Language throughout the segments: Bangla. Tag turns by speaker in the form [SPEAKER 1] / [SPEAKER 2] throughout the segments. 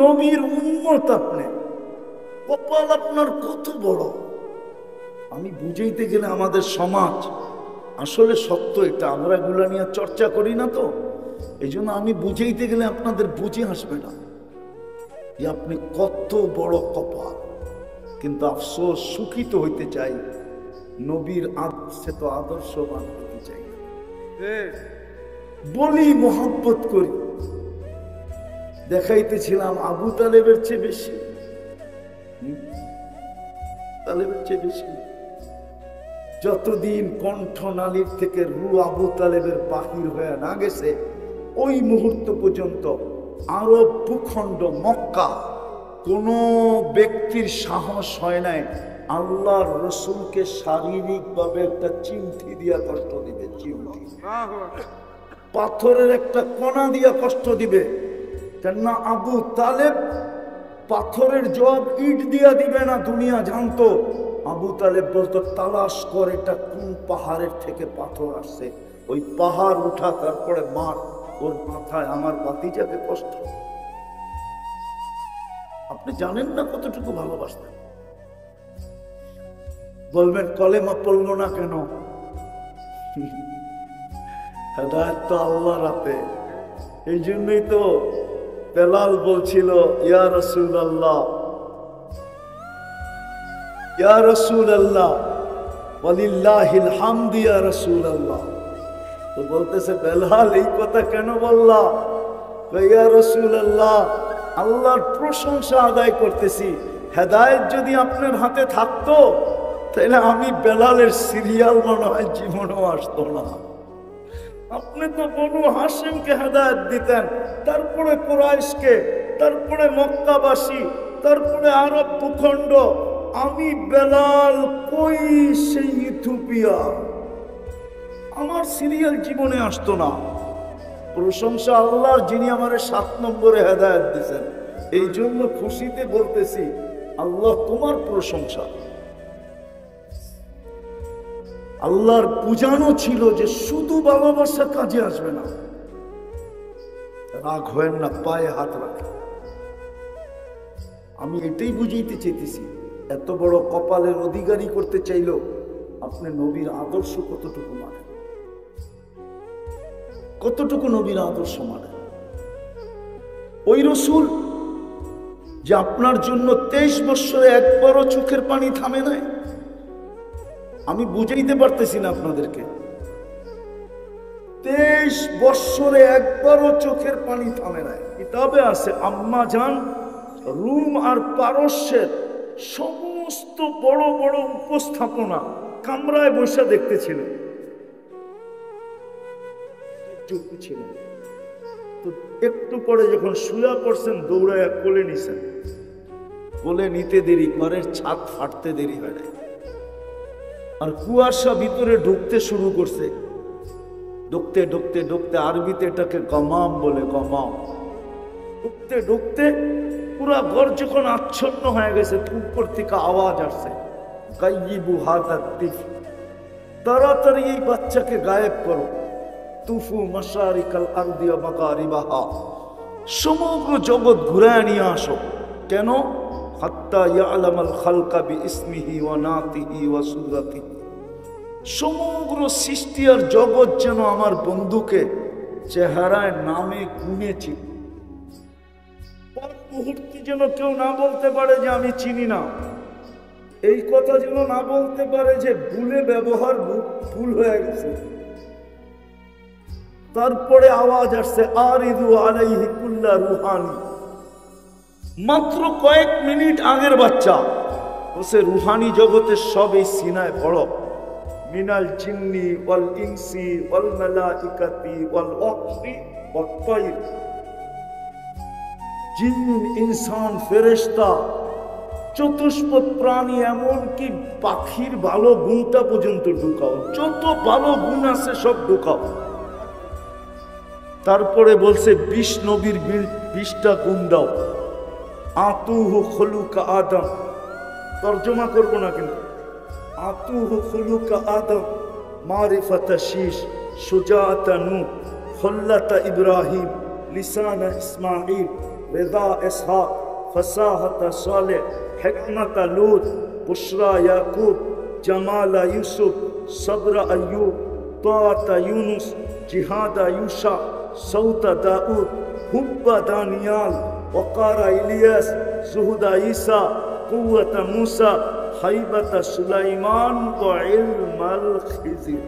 [SPEAKER 1] নবীর উম্মত, আপনি কপাল আপনার কত বড়। আমি বুঝাইতে গেলে আমাদের সমাজ আসলে সত্য এটা, আমরা এগুলা নিয়ে চর্চা করি না তো, এই জন্য আমি বুঝাইতে গেলে আপনাদের বুঝে আসবে না যে আপনি কত বড় কপাল। কিন্তু আফসোস, সুখিত হইতে চাই, নবীর আদর্শে তো আদর্শবান হতে চাই। বলি মোহাব্বত করি, দেখাইতেছিলাম আবু তালেবের চেয়ে বেশি, তালেবের চেয়ে বেশি। যতদিন কণ্ঠনালীর থেকে রু আবু তালেবের বাহির হয়ে না গেছে, ওই মুহূর্ত পর্যন্ত আরব ভূখণ্ড মক্কা কোন ব্যক্তির সাহস হয় নাই আল্লাহর রসুলকে শারীরিকভাবে একটা চিমটি দিয়া কষ্ট দিবে। চিমটি, পাথরের একটা কণা দিয়া কষ্ট দিবে। কেননা আবু তালেব পাথরের জবাব ইট দিয়া দিবে না, দুনিয়া জানতো। আবু তালেব বলতো, তালাশ কর এটা কোন পাহাড়ের থেকে পাথর আসছে, ওই পাহাড় উঠা, তারপরে মার ওর মাথায় আমার ভাতিজাকে কষ্ট। আপনি জানেন না কতটুকু ভালোবাসতেন। বলবেন কলেমা পড়লো না কেন? হেদায়েত তো আল্লাহর হাতে। এই জন্যই তো বেলাল বলছিল, ইয়া রাসূলুল্লাহ, ইয়া রাসূলুল্লাহ ওয়ালিল্লাহিল হামদ ইয়া রাসূলুল্লাহ। তো বলতেছে, বেলাল এই কথা কেন বললা? ইয়া রাসূলুল্লাহ, আল্লাহর প্রশংসা আদায় করতেছি। হেদায়েত যদি আপনার হাতে থাকতো তাহলে আমি বেলালের সিরিয়াল মনে হয় জীবনেও আসতো না। আপনি তো বনু হাশিমকে হেদায়েত দিতেন, তারপরে কুরাইশকে, তারপরে মক্কাবাসী, তারপরে আরব ভূখণ্ড। আমি বেলাল কই সেই ইথিওপিয়া, আমার সিরিয়াল জীবনে আসতো না। প্রশংসা আল্লাহর, যিনি আমারে 7 নম্বরে হেদায়েত দিয়েছেন। এই জন্য খুশিতে বলতেছি, আল্লাহ তোমার প্রশংসা। আল্লাহর বুঝানো ছিল যে শুধু ভালোবাসা কাজে আসবে না। রাগ হয় না, পায়ে হাত রাখে। আমি এটাই বুঝাইতে চাইতেছি, এত বড় কপালের অধিকারী করতে চাইলেও আপনি নবীর আদর্শ কতটুকু মানেন, কতটুকু নবীর আদর্শ মানেন। ওই রসুল যে আপনার জন্য 23 বছরে একবারও চোখের পানি থামে নাই। আমি বুঝাইতে পারতেছি না আপনাদেরকে, 23 বছরে একবারও চোখের পানি থামে নাই। কিতাবে আছে আম্মা জান রুম আর পারস্যের সমস্ত বড় বড় উপস্থাপনা কামরায় বসে দেখতেছিলেন। তো একটু পরে যখন শুয়া পড়ছেন, দৌড়ায় কোলে নিছেন। কোলে নিতে দেরি, ঘরের ছাদ ফাটতে দেরি হয় না। আর কুয়াশা ভিতরে ঢুকতে শুরু করছে। ঢুকতে ঢুকতে ঢুকতে, আরবিতে এটাকে গমাম বলে, গমাম। ঢুকতে ঢুকতে পুরা ঘর যখন আচ্ছন্ন হয়ে গেছে, উপর থেকে আওয়াজ আসছে, গাইয়িবু হাযা তিফল, তাড়াতাড়ি এই বাচ্চাকে গায়েব করো। তুফু মাশারিকাল আরদি ওয়া মাগারিবাহা, সমগ্র জগৎ ঘুরায় নিয়ে আসো। কেন? হাত্তা ইয়ালামাল খালকা বিইসমিহি ওয়া নাতিহি ওয়া সূরাতিহি, সমগ্র সৃষ্টি আর জগৎ যেন আমার বন্ধুকে চেহারায়, নামে, গুণে চিনি। পর মুহূর্তে যেন কেউ না বলতে পারে যে আমি চিনি না। এই কথা যেন না বলতে পারে যে ভুলে ব্যবহার ভুল হয়ে গেছে। তারপরে আওয়াজ আসছে, আরিদু আলাইহি কুল্লা রুহানি। মাত্র কয়েক মিনিট আগের বাচ্চা বসে, রুহানি জগতের সব এই সিনায় বড়। মিনাল জিন্নি ওয়াল ইনসি ওয়াল মালাইকাতি ওয়াল ওয়াহশি ওয়াত তায়র, জিন, ইনসান, ফেরেশতা, চতুষ্পদ প্রাণী, এমনকি পাখির ভালো গুণটা পর্যন্ত ঢুকাও। যত ভালো গুণ আছে সব ঢুকাও। তারপরে বলছে 20 নবীর 20টা গুণ দাও। আতুহু খুলুকা আদম, তর্জমা করবো না কিন্তু, আতুহু খুলুকা আদম, মারিফাতা শীশ, সুজাআতা নূহ, খুল্লাতা ইব্রাহিম, লিসানা ইসমাঈল, রিদা ইসহাক, ফাসাহাত সালেহ, হিকমত লূত, বুশরা ইয়াকুব, জামাল ইউসুফ, সবর আইয়ুব, তাআত ইউনুস, জিহাদ ইউশা, সৌত দাউদ, হুব্ব দানিয়াল, ওয়াকার ইলিয়াস, জুহুদ ঈসা, কুওয়াত মূসা, হাইবত সুলাইমান ওয়া ইলমাল খিজির।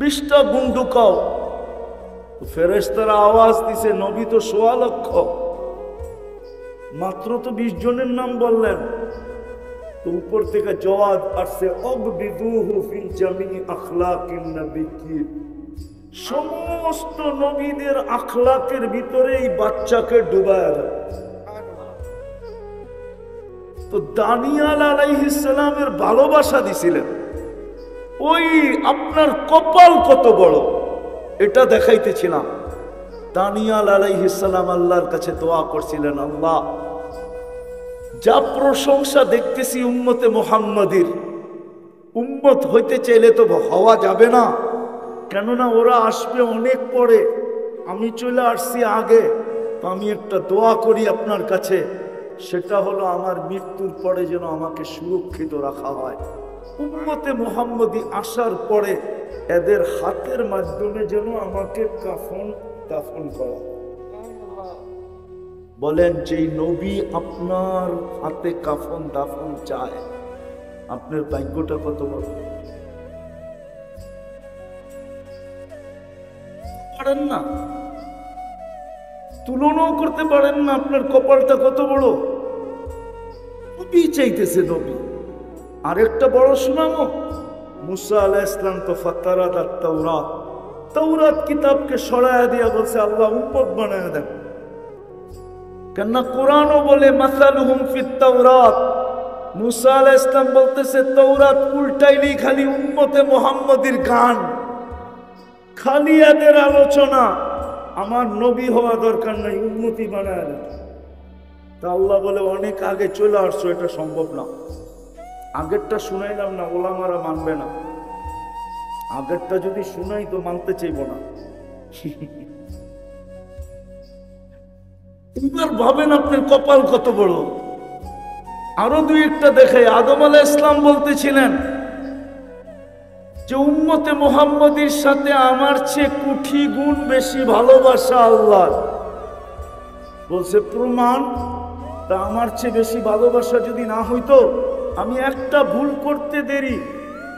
[SPEAKER 1] 20টা গুণ ঢুকাও। ফেরেশতারা আওয়াজ দিছে, নবী তো 1.25 লক্ষ, মাত্র তো 20 জনের নাম বললেন। তো উপর থেকে জবাব আসছে, অববিদুহু ফি জামি আখলাকিন নবিয়্যিন, সমস্ত নবীদের আখলাকের ভিতরে এই বাচ্চাকে ডুবায় দেয়। তো দানিয়াল আলাইহিস সালামের ভালোবাসা দিছিলেন, ওই আপনার কপাল কত বড় এটা দেখাইতেছিলাম। দানিয়াল আলাইহিস সালাম আল্লাহর কাছে দোয়া করছিলেন, আল্লাহ যা প্রশংসা দেখতেছি উম্মতে মুহাম্মাদির, উম্মত হইতে চাইলে তো হওয়া যাবে না, কেননা ওরা আসবে অনেক পরে, আমি চলে আসছি আগে। তো আমি একটা দোয়া করি আপনার কাছে, সেটা হলো আমার মৃত্যুর পরে যেন আমাকে সুরক্ষিত রাখা হয়। উম্মতে মুহাম্মদি আসার পরে এদের হাতের মাধ্যমে যেন আমাকে দাফন করা। বলেন, যেই নবী আপনার হাতে কাফন দাফন চায়, আপনার ভাগ্যটা কত বড়। পারেন না, তুলনাও করতে পারেন না আপনার কপালটা কত বড়। নবী চাইতেছে নবী। আরেকটা বড় শোনামো, মুসা আলাইহিস সালাম তো ফাতারাত আত-তাওরাত, তাওরাত কিতাবকে সরায়া দিয়া বলছে আল্লাহ উম্মত বানায়া দেন। কেননা কোরআনও বলে মাসালুহুম ফিত তাওরাত, মুসা আলাইহিস সালাম বলতেছে তাওরাত উল্টাইলি খালি উম্মতে মুহাম্মদির গান, খালি এদের আলোচনা, আমার নবী হওয়া দরকার নাই, উম্মতি বানায় দেন। তা আল্লাহ বলে অনেক আগে চলে আসছো, এটা সম্ভব না। আগেরটা শুনাইলাম না, ওলামারা মানবে না। আগেরটা যদি শুনাই তো মানতে চাইব না। এবার ভাবেন আপনার কপাল কত বড়। আরো দুই একটা দেখে, আদম আলাইহিস সালাম বলতেছিলেন যে উম্মতে মুহাম্মদির সাথে আমার চেয়ে কোটি গুণ বেশি ভালোবাসা আল্লাহ। বলছে প্রমাণ, তা আমার চেয়ে বেশি ভালোবাসা যদি না হইতো, আমি একটা ভুল করতে দেরি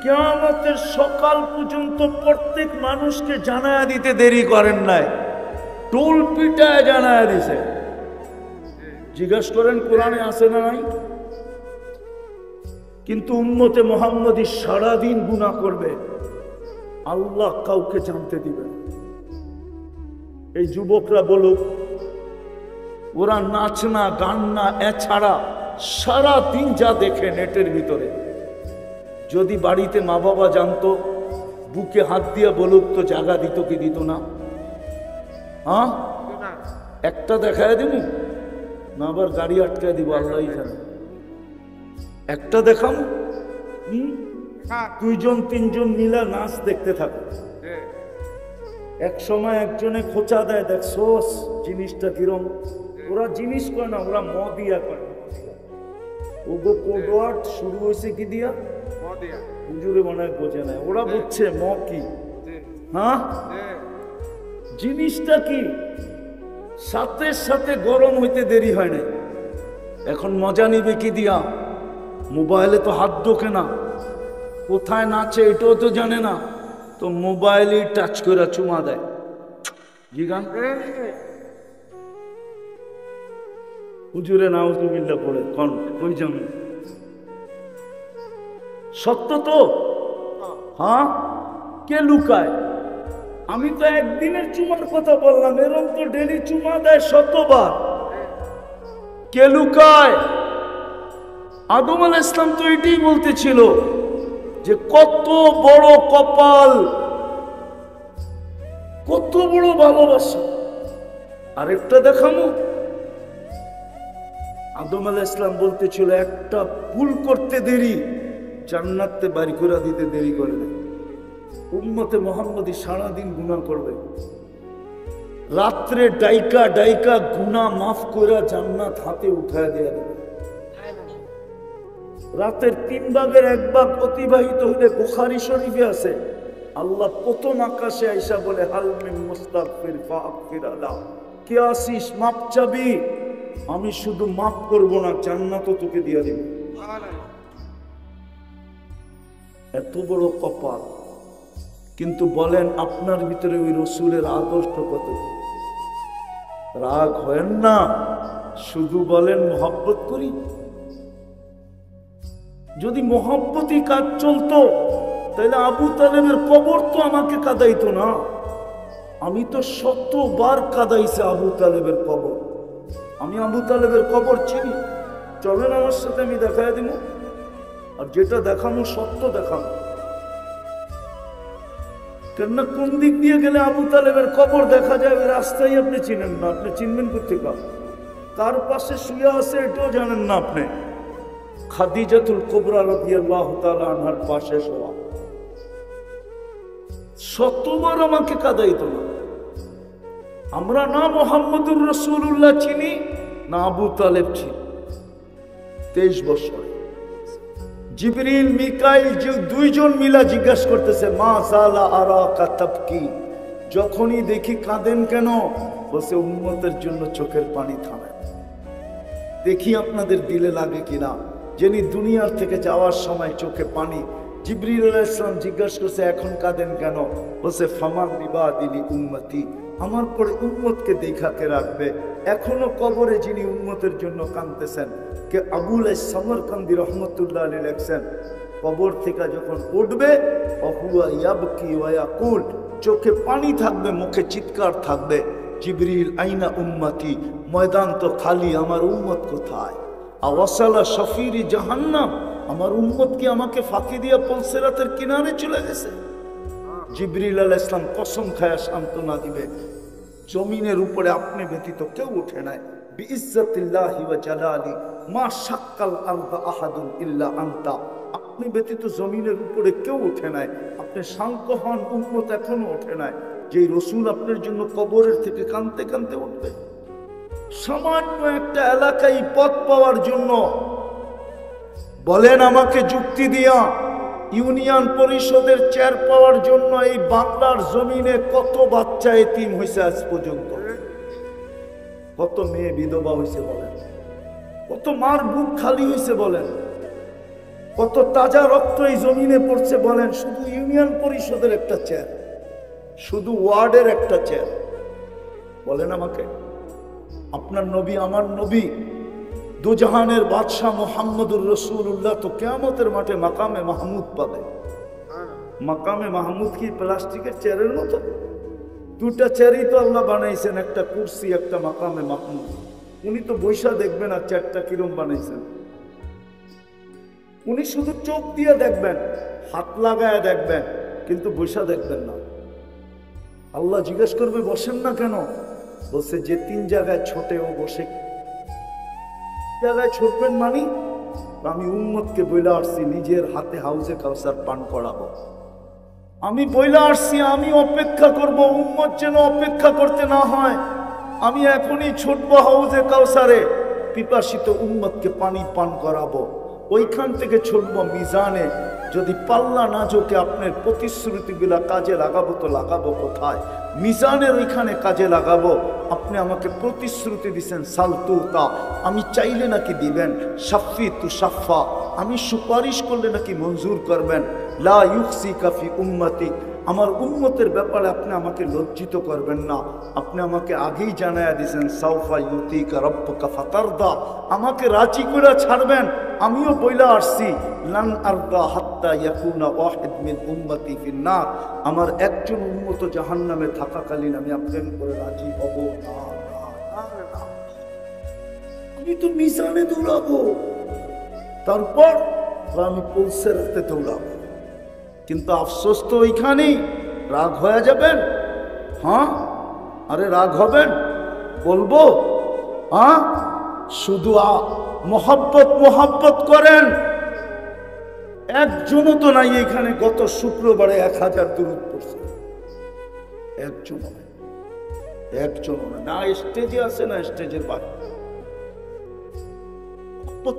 [SPEAKER 1] কিয়ামতের সকাল পর্যন্ত প্রত্যেক মানুষকে জানায়া দিতে দেরি করেন নাই, টোল পিটায় জানায়া দিছে। জিজ্ঞাসা করেন কোরআনে আছে না নাই? কিন্তু উম্মতে মুহাম্মদী সারাদিন গুনাহ করবে, আল্লাহ কাউকে জানতে দিবেন। এই যুবকরা বলুক, ওরা নাচ না গান না এছাড়া সারাদিন যা দেখে নেটের ভিতরে, যদি বাড়িতে মা বাবা জানতো, বুকে হাত দিয়া বলুক তো জায়গা দিত কি দিত না? হ্যাঁ, একটা দেখায় দিব না, আবার গাড়ি আটকায় দিব, আল্লাহই জানে। একটা দেখাম, 2জন 3জন মিলা নাচ দেখতে থাকে। এক সময় একজনে খোঁচা দেয়, দেখছোস জিনিসটা কিরম। ওরা জিনিস কয় না, ওরা মদিয়া কয়। ওগো কোডওয়ার্ড শুরু হয়েছে কি দিয়া? হুজুরে মনে হয় বোঝে না, ওরা বুঝছে ম কি। হ্যাঁ, জিনিসটা কি সাথে সাথে গরম হইতে দেরি হয় না। এখন মজা নিবে কি দিয়া? মোবাইলে তো হাত ঢোকে না, কোথায় নাচে এটাও তো জানে না, তো মোবাইলে টাচ করে চুমা দেয়। জিগান হুজুরে নাউজুবিল্লাহ পড়ে কোন কই জানো? সত্য তো? হ্যাঁ, কে লুকায়? আমি তো একদিনের চুমার কথা বললাম, এরকম তো ডেলি চুমা দেয় শতবার। কে লুকায়? আদম আলাইহিস সালাম তো এটাই বলতেছিল যে কত বড় কপাল, কত বড় ভালোবাসা। আরেকটা দেখানো, আদম আলাইহিস সালাম বলতেছিল একটা ভুল করতে দেরি জান্নাতে বাড়ি করে দিতে দেরি করে দেয়। উম্মতে মুহাম্মদী সারাদিন গুনাহ করবে, রাত্রে ডাইকা ডাইকা গুনাহ মাফ করে জান্নাত হাতে উঠায় দেয়া দেবে। রাতের 3 ভাগের 1 ভাগ অতিবাহিত হলে বুখারী শরীফে আছে, আল্লাহ প্রথম আকাশে আইসা বলে হাল মিন মুস্তাগফির ফাগফির লাহ, কে আসিস মাপ চাবি, আমি শুধু মাফ করব না জান্নাতও তোকে দিয়ে দেব। এত বড় কপাল। কিন্তু বলেন আপনার ভিতরে ওই রসুলের আদর্শ কত? রাগ হয় না, শুধু বলেন মহব্বত করি। যদি মহব্বতই কাজ চলতো তাহলে আবু তালেবের কবর তো আমাকে কাঁদাইতো না। আমি তো 100বার কাঁদাইছে আবু তালেবের কবর। আমি আবু তালেবের কবর চিনি, চলেন আমার সাথে, আমি দেখাই দিব। আর যেটা দেখানো সত্য দেখানো, কেননা কোন দিক দিয়ে গেলে আবু তালেবের কবর দেখা যায় ওই রাস্তায় আপনি চিনেন না। আপনি চিনবেন কোথেকে? কার পাশে শুয়ে আছে এটাও জানেন না আপনি। খাদিজাতুল কুবরা রাদিয়াল্লাহু তাআলা আনহার পাশে শোয়া। 100বার আমাকে কাঁদাইতো না। আমরা না মুহাম্মদুর রাসূলুল্লাহ চিনি, না আবু তালেব চিনি। 23 বছর জিবরিল মিকাইল যে 2 জন মিলা জিজ্ঞাসা করতেছে মা সালা আরাকা তাবকি, যখনই দেখি কাঁদেন কেন? বসে উম্মতের জন্য চোখের পানি থামে। দেখি আপনাদের দিলে লাগে কিনা। যিনি দুনিয়ার থেকে যাওয়ার সময় চোখে পানি, জিবরিল আলাইহিস সালাম জিজ্ঞাসা করছে এখন কাঁদেন কেন? বসে ফামান বিবাদিলি উম্মতি, আমার পরে উম্মতকে দেখাকে রাখবে। এখনো কবরে যিনি উম্মতের জন্য কাঁদতেছেন, কে আবুল সামরকান্দি রহমতুল্লাহ আলাইহি লেখছেন, কবর থেকে যখন উঠবে অহুয়া ইয়াবকি ওয়া ইয়াকুল, চোখে পানি থাকবে, মুখে চিৎকার থাকবে, জিবরিল আইনা উম্মতি, ময়দান তো খালি, আমার উম্মত কোথায়? আওয়াসালা শফিরি জাহান্নাম, আমার উম্মত কি আমাকে ফাঁকি দিয়ে পুলসিরাতের কিনারে চলে গেছে? জিবরিল আলাইহিস সালাম কসম খায়া সান্ত্বনা দিবে, জমিনের উপরে আপনি ব্যতীত কেউ ওঠে নাই। বিইজ্জাতিল্লাহি ওয়া জালালি মা শাক্কাল আরদা আহাদুন ইল্লা আনতা, আপনি ব্যতীত জমিনের উপরে কেউ ওঠে নাই। আপনি শান্ত হন, উম্মত এখনো ওঠে নাই। যেই রসুল আপনার জন্য কবরের থেকে কাঁদতে কাঁদতে উঠবে। সামান্য একটা এলাকায় পথ পাওয়ার জন্য বলেন আমাকে যুক্তি দিয়া, ইউনিয়ন পরিষদের চেয়ার পাওয়ার জন্য এই বাংলার জমিনে কত বাচ্চা এতিম হয়েছে আজ পর্যন্ত? কত মেয়ে বিধবা হয়েছে বলেন? কত মার বুক খালি হয়েছে বলেন? কত তাজা রক্ত এই জমিনে পড়ছে বলেন? শুধু ইউনিয়ন পরিষদের একটা চেয়ার, শুধু ওয়ার্ডের একটা চেয়ার। বলেন আমাকে, আপনার নবী আমার নবী দুজাহানের বাদশাহ মুহাম্মদুর রাসূলুল্লাহ তো কিয়ামতের মাঠে মাকামে মাহমুদ পাবে। মাকামে মাহমুদ কি প্লাস্টিকের চেয়ারের মতো? 2টা চেয়ারই তো আল্লাহ বানাইছেন, একটা কুরসি, একটা মাকামে মাহমুদ। উনি তো বৈশা দেখবেন আর চেয়ারটা কিরম বানাইছেন। উনি শুধু চোখ দিয়ে দেখবেন, হাত লাগায় দেখবেন, কিন্তু বৈশা দেখবেন না। আল্লাহ জিজ্ঞেস করবে বসেন না কেন? বলছে যে 3 জায়গায় ছোটে ও বসে। জায়গায় ছুটবেন মানি, আমি উম্মতকে বইলা আসছি নিজের হাতে হাউজে কাউসার পান করাবো। আমি বইলা আসছি আমি অপেক্ষা করব, উম্মত যেন অপেক্ষা করতে না হয়। আমি এখনই ছুটবো হাউজে কাউসারে, পিপাসিত উম্মতকে পানি পান করাবো। ওইখান থেকে ছুটবো মিজানে। যদি পাল্লা না ঝোঁকে আপনার প্রতিশ্রুতিগুলা কাজে লাগাবো তো লাগাবো কোথায়? মিজানের ওইখানে কাজে লাগাবো। আপনি আমাকে প্রতিশ্রুতি দিচ্ছেন সালতুতা, আমি চাইলে নাকি দিবেন। শাফি তু শাফা, আমি সুপারিশ করলে নাকি মঞ্জুর করবেন। লা ইউখসিকা ফি উম্মতি, আমার উম্মতের ব্যাপারে আপনি আমাকে লজ্জিত করবেন না। আপনি আমাকে আগেই জানায়া দিয়েছেন সাউফা ইউতিকা রাব্বুকা ফাতারদা, আমাকে রাজি করে ছাড়বেন। আমিও বইলা আসছি লান আরদা হাত্তা ইয়াকুনা ওয়াহিদ মিন উম্মতি ফিন নার, আমার একজন উম্মত জাহান্নামে থাকাকালীন আমি আপনার উপরে রাজি হব না। আমি তো মিজানে দৌড়াবো, তারপর আমি পুলসিরাতে দৌড়াবো। কিন্তু আফসোস তো ওইখানেই। রাগ হয়ে যাবেন? হ্যাঁ, আরে রাগ হবেন? বলবো হ্যাঁ, শুধু মোহাব্বত মোহাব্বত করেন। একজনও তো নাই এখানে গত শুক্রবারে 1000 দুরূদ পড়ছে, একজন। একজন না স্টেজে আছে না স্টেজের বাইরে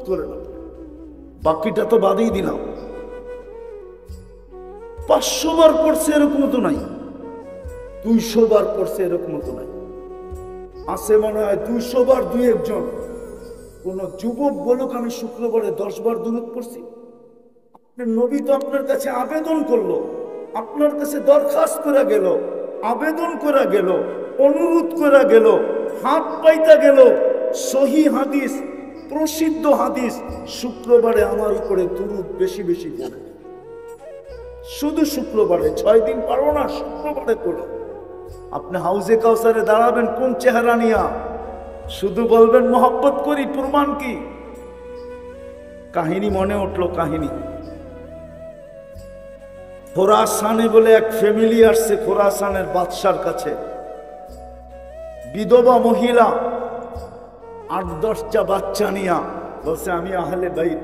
[SPEAKER 1] করে না, বাকিটা তো বাদেই দিলাম। 500 বার পড়ছে এরকম তো নাই, 200 বার পড়ছে এরকম তো নাই, আছে মনে হয় 200 বার 2-1 জন। কোন যুবক বলুক আমি শুক্রবারে 10 বার দুরূদ পড়ছি। আপনার নবী তো আপনার কাছে আবেদন করলো, আপনার কাছে দরখাস্ত করে গেল, আবেদন করে গেল, অনুরোধ করে গেল, হাত পাইতা গেল। সহি হাদিস, প্রসিদ্ধ হাদিস, শুক্রবারে আমার উপরে দুরূদ বেশি বেশি পড়ে। শুধু শুক্রবারে, 6 দিন পারো না, শুক্রবারে করো। আপনি হাউজে কাউসারে দাঁড়াবেন কোন চেহারা নিয়া? শুধু বলবেন মহব্বত করি, প্রমাণ কি? কাহিনী মনে উঠলো, কাহিনী খোরাসানে বলে এক ফ্যামিলি আসছে খোরাসানের বাদশার কাছে। বিধবা মহিলা, 8-10টা বাচ্চা নিয়া বলছে আমি আহলে বাইত,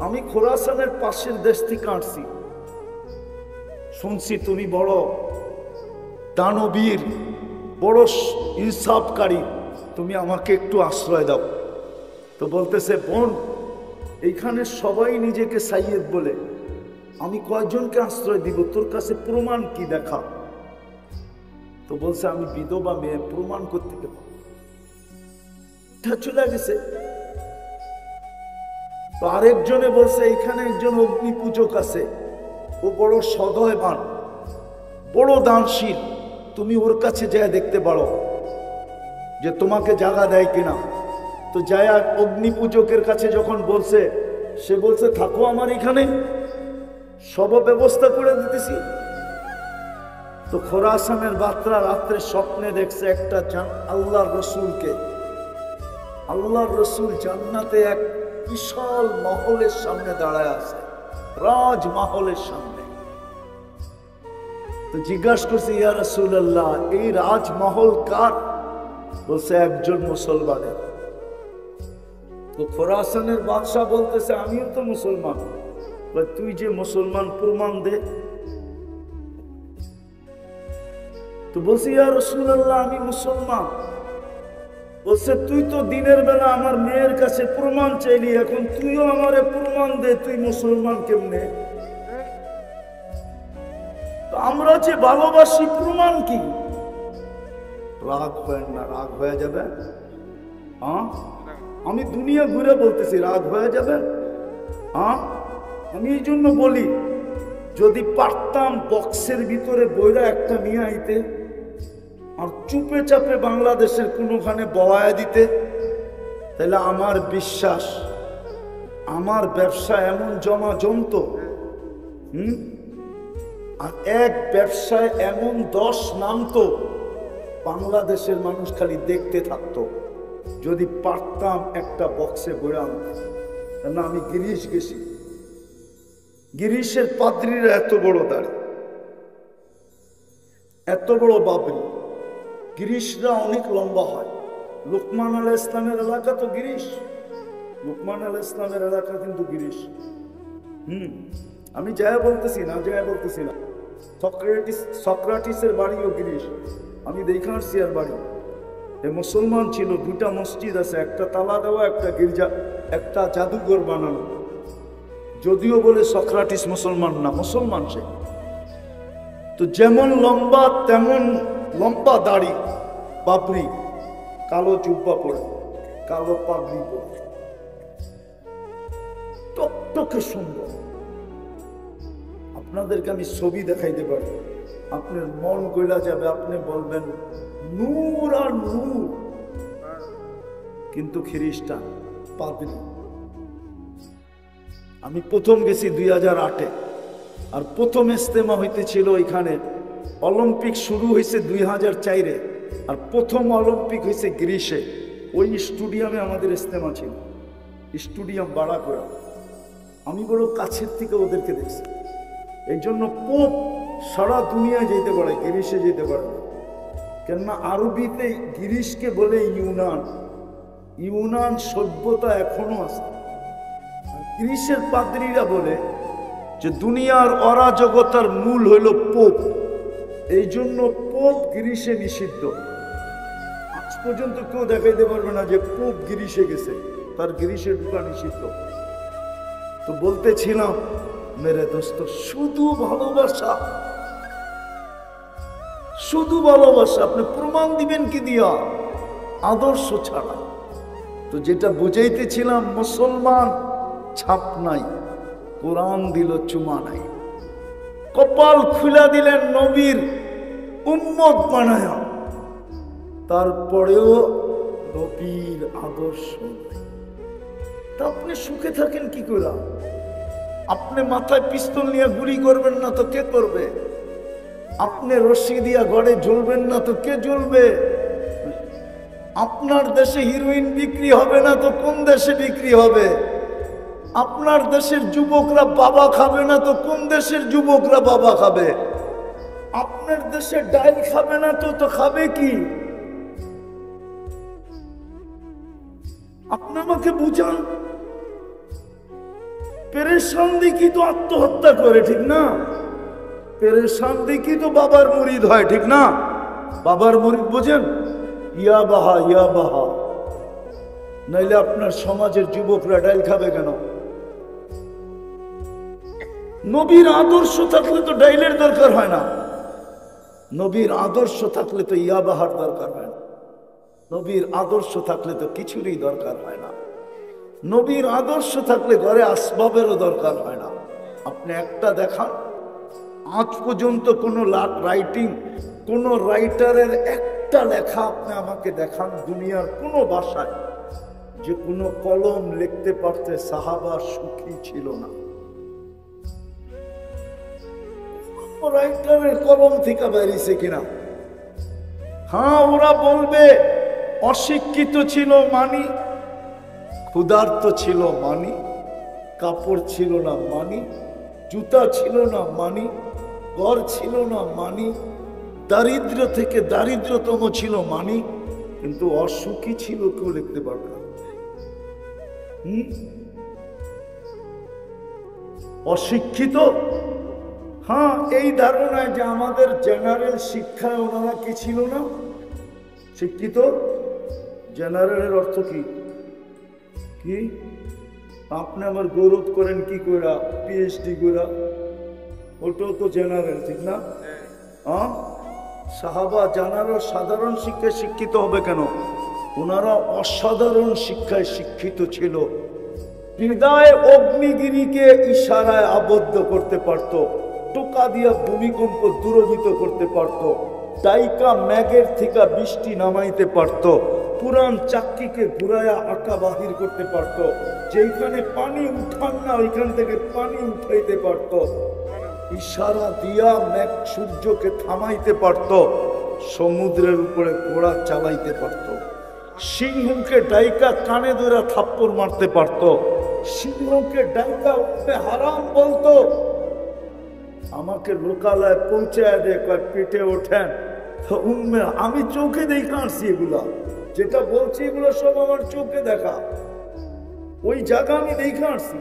[SPEAKER 1] আমি খোরাসানের পাশের দেশ থেকে আসছি, শুনছি তুমি বড় দানবীর, বড় ইনসাফকারী, তুমি আমাকে একটু আশ্রয় দাও। তো বলতেছে বোন, এইখানে সবাই নিজেকে সাইয়েদ বলে, আমি কয়জনকে আশ্রয় দিব? তোর কাছে প্রমাণ কি দেখা? তো বলছে আমি বিধবা মেয়ে, প্রমাণ করতে পারবো। চলে গেছে। তো আরেকজনে বলছে এখানে একজন অগ্নি পূজক আছে, ও বড় সদয়বান, বড় দানশীল, তুমি ওর কাছে যায় দেখতে পারো যে তোমাকে জায়গা দেয় কিনা। তো যায়া অগ্নি পূজকের কাছে যখন বলছে, সে বলছে থাকো আমার এখানে, সব ব্যবস্থা করে দিতেছি। তো খোরাসানের বাচ্চারা রাত্রে স্বপ্নে দেখছে একটা আল্লাহর রসুলকে, আল্লাহর রসুল জান্নাতে এক বিশাল মহলের সামনে দাঁড়ায় আছে, রাজমহলের সামনে। তো জিজ্ঞাসা করছে ইয়া রাসূলুল্লাহ, এই রাজমহল কার? বলছে একজন মুসলমানের। তো খোরাসানের বাদশাহ বলতেছে আমিও তো মুসলমান। তুই যে মুসলমান, প্রমাণ দে। তো বলছি ইয়া রাসূলুল্লাহ আমি মুসলমান। বলছে তুই তো দিনের বেলা আমার মেয়ের কাছে প্রমাণ চাইলি, এখন তুইও আমারে প্রমাণ দে, তুই মুসলমান কেমনে? আমরা যে ভালোবাসি, প্রমাণ কি? রাগ হয় না, রাগ হয়ে যাবে। হ্যাঁ, আমি দুনিয়া ঘুরে বলতেছি, রাগ হয়ে যাবে। হ্যাঁ, আমি এই জন্য বলি, যদি পারতাম বক্সের ভিতরে বইরা একটা নিয়ে আইতে আর চুপে চাপে বাংলাদেশের কোনোখানে বওয়ায়া দিতে, তাহলে আমার বিশ্বাস আমার ব্যবসা এমন জমা জমতো। আর এক ব্যবসায় এমন 10 নামতো, বাংলাদেশের মানুষ খালি দেখতে থাকতো। যদি পারতাম একটা বক্সে বইরা আনতে। না, আমি গিরিশ গেছি, গিরিশের পাদ্রীরা এত বড় দাড়ি, এত বড় বাবরি, গিরিশরা অনেক লম্বা হয়। লোকমান আলাইহিস ইসলামের এলাকা তো গিরিশ, লোকমান আলাইহিস ইসলামের এলাকা কিন্তু গিরিশ। আমি যায়া বলতেছি না, যায়া বলতেছি না, সক্রাটিসের বাড়িও গিরিশ। আমি দেখে আসছি আর বাড়ি। এ মুসলমান ছিল, 2টা মসজিদ আছে, একটা তালা দেওয়া, একটা গির্জা, একটা জাদুঘর বানানো। যদিও বলে সক্রাটিস মুসলমান না, মুসলমান সে। তো যেমন লম্বা তেমন লম্বা দাড়ি, পাপড়ি, কালো জুব্বা পরে, কালো পাগড়ি পরে, টকটকে সুন্দর। আপনাদেরকে আমি ছবি দেখাইতে পারি, আপনার মন গইলা যাবে, আপনি বলবেন নূর আর নূর। কিন্তু খ্রিস্টান, পাদ্রী। আমি প্রথম গেছি 2008-এ, আর প্রথম ইজতেমা হইতেছিল এখানে। অলিম্পিক শুরু হয়েছে 2004-এ, আর প্রথম অলিম্পিক হয়েছে গ্রিসে। ওই স্টুডিয়ামে আমাদের ইজতেমা ছিল, স্টুডিয়াম ভাড়া করে। আমি বড় কাছের থেকে ওদেরকে দেখছি। এই জন্য পোপ সারা দুনিয়ায় যেতে পারে, গ্রিসে যেতে পারে না। কেননা আরবিতে গ্রিসকে বলে ইউনান। ইউনান সভ্যতা এখনো আছে। গ্রিসের পাদ্রীরা বলে যে দুনিয়ার অরাজকতার মূল হইল পোপ। এই জন্য পোপ গ্রিসে নিষিদ্ধ। আজ পর্যন্ত কেউ দেখাইতে পারবে না যে পোপ গ্রিসে গেছে, তার গ্রিসে ঢুকা নিষিদ্ধ। তো বলতেছিলাম মেরে দোস্ত, শুধু ভালোবাসা, শুধু ভালোবাসা। আপনি প্রমাণ দিবেন কি দিয়া? আদর্শ ছাড়া। তো যেটা বুঝাইতেছিলাম, মুসলমান ছাপ নাই, কোরআন দিল চুমা নাই, কপাল খুলা দিলেন নবীর উম্মত বানায়া, তারপরেও নবীর আদর্শ নাই। তা আপনি সুখে থাকেন কি করে? আপনি মাথায় পিস্তল নিয়ে গুলি করবেন না তো কে করবে? আপনি রশি দিয়া গড়ে জ্বলবেন না তো কে জ্বলবে? আপনার দেশে হিরোইন বিক্রি হবে না তো কোন দেশে বিক্রি হবে? আপনার দেশের যুবকরা বাবা খাবে না তো কোন দেশের যুবকরা বাবা খাবে? আপনার দেশে ডাল খাবে না তো খাবে কি? আপনি আমাকে বুঝান। পেরেশান দেখি তো আত্মহত্যা করে, ঠিক না? পেরেশান দেখি তো বাবার মুরিদ হয়, ঠিক না? বাবার মুরিদ বোঝেন? ইয়া বাহা ইয়া বাহা। নাইলে আপনার সমাজের যুবকরা ডাল খাবে কেন? নবীর আদর্শ থাকলে তো ডাইলের দরকার হয় না। নবীর আদর্শ থাকলে তো ইয়া বাহার দরকার হয় না। নবীর আদর্শ থাকলে তো কিছুরই দরকার হয় না। নবীর আদর্শ থাকলে ঘরে আসবাবেরও দরকার হয় না। আপনি একটা দেখান, আজ পর্যন্ত কোনো রাইটিং, কোনো রাইটারের একটা লেখা আপনি আমাকে দেখান দুনিয়ার কোনো ভাষায় যে কোনো কলম লিখতে পারতে সাহাবা সুখী ছিল না। রাইটারের কলম থেকে বেরিয়েছে কিনা? হ্যাঁ, ওরা বলবে অশিক্ষিত ছিল মানি, ক্ষুধার্ত ছিল মানি, কাপড় ছিল না মানি, জুতা ছিল না মানি, ঘর ছিল না মানি, দারিদ্র থেকে দারিদ্রতম ছিল মানি, কিন্তু অসুখী ছিল কেউ লিখতে পারবে না। অশিক্ষিত, হ্যাঁ, এই ধারণায় যে আমাদের জেনারেল শিক্ষায় ওনারা কি ছিল না? শিক্ষিত। জেনারেলের অর্থ কি? কি আপনি আমার গৌরব করেন কি কইরা? পিএইচডি কইরা, ওটাও তো জেনারেল, ঠিক না? হ্যাঁ, সাহাবা জানারও সাধারণ শিক্ষায় শিক্ষিত হবে কেন? ওনারা অসাধারণ শিক্ষায় শিক্ষিত ছিল। হৃদয় অগ্নিগিরিকে ইশারায় আবদ্ধ করতে পারত, টোকা দিয়া ভূমিকম্প দূরভূত করতে পারত, ডাইকা ম্যাগের থেকে বৃষ্টি নামাইতে পারত, পুরান চাক্কিকে ঘুরায়া আটা বাহির করতে পারত, যেখানে পানি উঠান না ওইখান থেকে পানি উঠাইতে পারত, ইশারা দিয়া ম্যাগ সূর্যকে থামাইতে পারত, সমুদ্রের উপরে ঘোড়া চালাইতে পারত, সিংহকে ডাইকা কানে ধরে থাপ্পড় মারতে পারত, সিংহকে ডাইকা উঠতে হারাম বলতো। আমাকে লোকালয়ে পৌঁছায় দে, পেটে ওঠেন। আমি চোখে দেখে আসছি এগুলা, যেটা বলছি এগুলো সব আমার চোখে দেখা। ওই জায়গা আমি দেখে আসছি,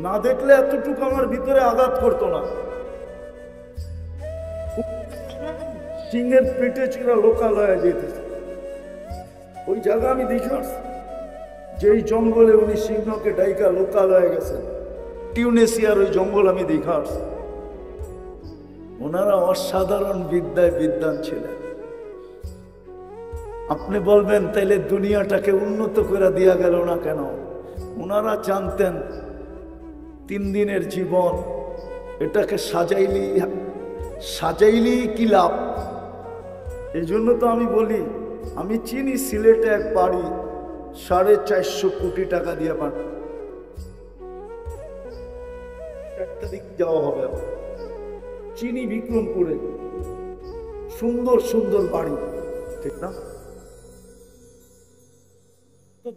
[SPEAKER 1] না দেখলে এতটুকু আমার ভিতরে আঘাত করতো না। সিংহের পেটে ছিল লোকালয়ে যেতেছে, ওই জায়গা আমি দেখে আসছি। যেই জঙ্গলে উনি সিংহকে ডাইকা লোকালয়ে গেছেন, টিউনেশিয়ার ওই জঙ্গল আমি দেখে আসছি। ওনারা অসাধারণ বিদ্যায় বিদ্বান ছিলেন। আপনি বলবেন তাইলে দুনিয়াটাকে উন্নত করে দিয়া গেল না কেন? ওনারা জানতেন 3 দিনের জীবন, এটাকে সাজাইলি কি লাভ। এই জন্য তো আমি বলি, আমি চিনি সিলেটে এক বাড়ি 450 কোটি টাকা দিয়ে পান, একটা দিক যাওয়া হবে। চিনি বিক্রমপুরে সুন্দর সুন্দর বাড়ি, ঠিক না?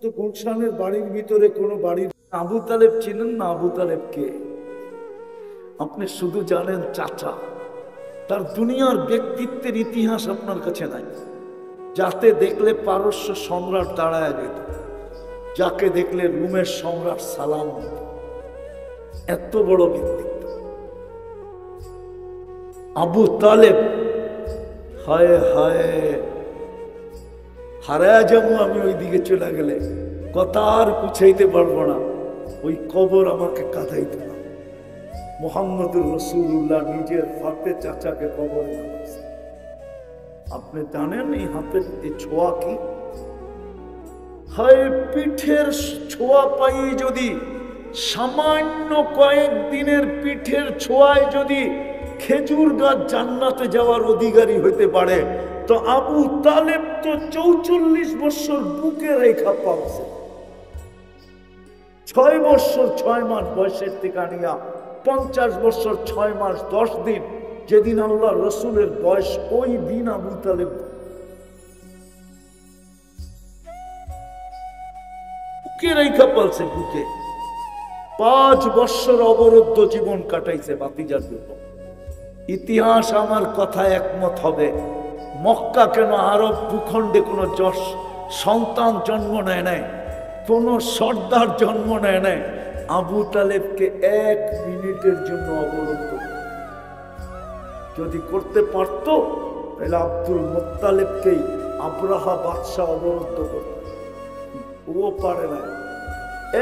[SPEAKER 1] তো গুলশানের বাড়ির ভিতরে কোনো বাড়ির আবু তালেব চিনেন না? আবু তালেব কে? আপনি শুধু জানেন চাচা, তার দুনিয়ার ব্যক্তিত্বের ইতিহাস আপনার কাছে নাই। যাতে দেখলে পারস্য সম্রাট দাঁড়ায় যেত, যাকে দেখলে রুমের সম্রাট সালাম দিত, এত বড় ব্যক্তিত্ব আবু তালেব। হায় হায়, হারায় যাবো আমি ওই দিকে চলে গেলে, কথা আর গুছাইতে পারবো না। ওই কবর আমাকে কাঁদাইতে না। মুহাম্মদুর রাসূলুল্লাহ নিজের হাতে চাচাকে কবর নামাইছে। আপনি জানেন এই হাতের ছোঁয়া কি? হায়, পিঠের ছোঁয়া পাই যদি, সামান্য কয়েকদিনের পিঠের ছোঁয়ায় যদি খেজুর গাছ জান্নাতে যাওয়ার অধিকারী হইতে পারে, তো আবু তালেব তো 44 বছর বুকে রেখা পাচ্ছে। 6 বছর 6 মাস বয়সের থেকে নিয়া 50 বছর 6 মাস 10 দিন, যেদিন আল্লাহ রসুলের বয়স, ওই দিন আবু তালেব বুকে রেখা পালছে। বুকে 5 বছর অবরুদ্ধ জীবন কাটাইছে ভাতিজার জন্য। ইতিহাস আমার কথা একমত হবে, মক্কা কেন আরব ভূখণ্ডে কোনো সন্তান জন্ম নেয় নাই, কোন সর্দার জন্ম নেয় নাই। আবু তালেবকে 1 মিনিটের জন্য অবরুদ্ধ যদি করতে পারত, তাহলে আব্দুল মুত্তালিবকেই আব্রাহা বাদশাহ অবরুদ্ধ করত। ও পারে না,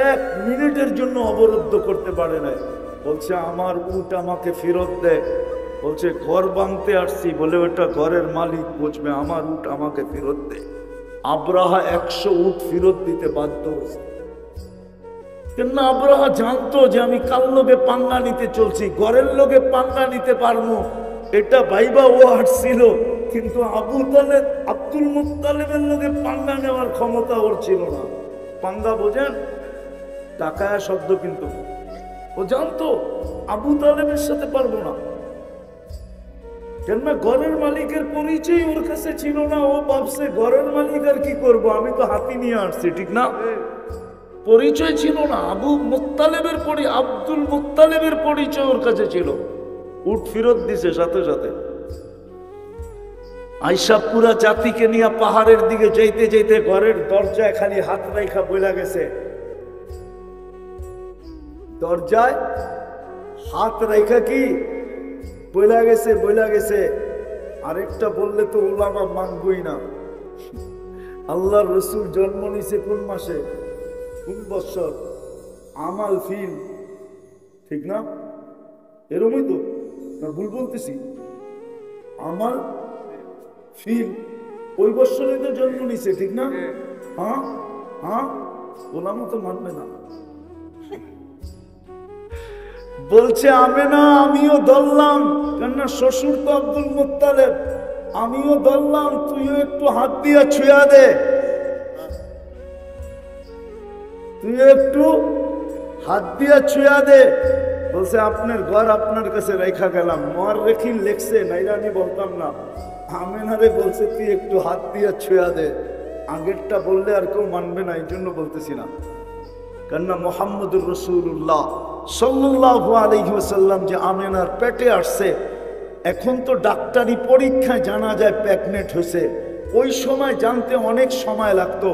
[SPEAKER 1] 1 মিনিটের জন্য অবরুদ্ধ করতে পারে না। বলছে আমার উট আমাকে ফেরত দেয়। বলছে ঘর ভাঙতে আসছি, বলে ওটা ঘরের মালিক বুঝবে, আমার উট আমাকে ফেরত দেয়। আব্রাহা 100 উট ফেরত দিতে বাধ্য হয়েছে। কেননা আব্রাহা জানতো যে আমি কাল লোকে পাঙ্গা নিতে চলছি, ঘরের লোকে পাঙ্গা নিতে পারবো, এটা ভাইবা ও হাঁটছিল। কিন্তু আবু তালেব, আব্দুল মুত্তালিবের লোকে পাঙ্গা নেওয়ার ক্ষমতা ওর ছিল না। পাঙ্গা বোঝেন? টাকায়া শব্দ, কিন্তু ও জানতো আবু তালেবের সাথে পারবো না। কেননা ঘরের মালিকের পরিচয় ওর কাছে ছিল না। ও ভাবছে ঘরের মালিক আর কি করবো, আমি তো হাতি নিয়ে আসছি, ঠিক না? পরিচয় ছিল না। আব্দুল মুত্তালিবের পরিচয় ওর কাছে ছিল। উট ফেরত দিছে সাথে সাথে। আইসা পুরা জাতিকে নিয়ে পাহাড়ের দিকে যাইতে যাইতে ঘরের দরজায় খালি হাত রাইখা বইলা গেছে, দরজায় হাত রাইখা কি বইলা গেছে। আরেকটা বললে তো উলামা মানবই না। আল্লাহর রসুল জন্ম নিছে কোন মাসে, কোন বছর? আমাল ফিল, ঠিক না? এরমই তো না? ভুল বলতেছি? আমাল ফিল ওই বছরে তো জন্ম নিছে, ঠিক না? হ্যাঁ হ্যাঁ, ওলামা তো মানবে না। বলছে আমেনা আমিও ধরলাম, কেননা শ্বশুর তো আব্দুল মুত্তালিব, আমিও ধরলাম, তুইও একটু হাত দিয়া ছুঁয়া দে, তুইও একটু হাত দিয়া ছুঁয়া দে। বলছে আপনার ঘর আপনার কাছে রেখা গেলাম, মর রেখি লেখছে, নাইলে আমি বলতাম না। আমেনারে বলছে তুই একটু হাত দিয়া ছুঁয়া দে। আগেরটা বললে আর কেউ মানবে না, এই জন্য বলতেছি না। কেননা মুহাম্মদুর রাসূলুল্লাহ সাল্লাল্লাহু আলাইহি ওয়াসাল্লাম যে আমেনার পেটে আসছে, এখন তো ডাক্তারি পরীক্ষায় জানা যায় প্রেগনেন্ট হয়েছে। ওই সময় জানতে অনেক সময় লাগতো,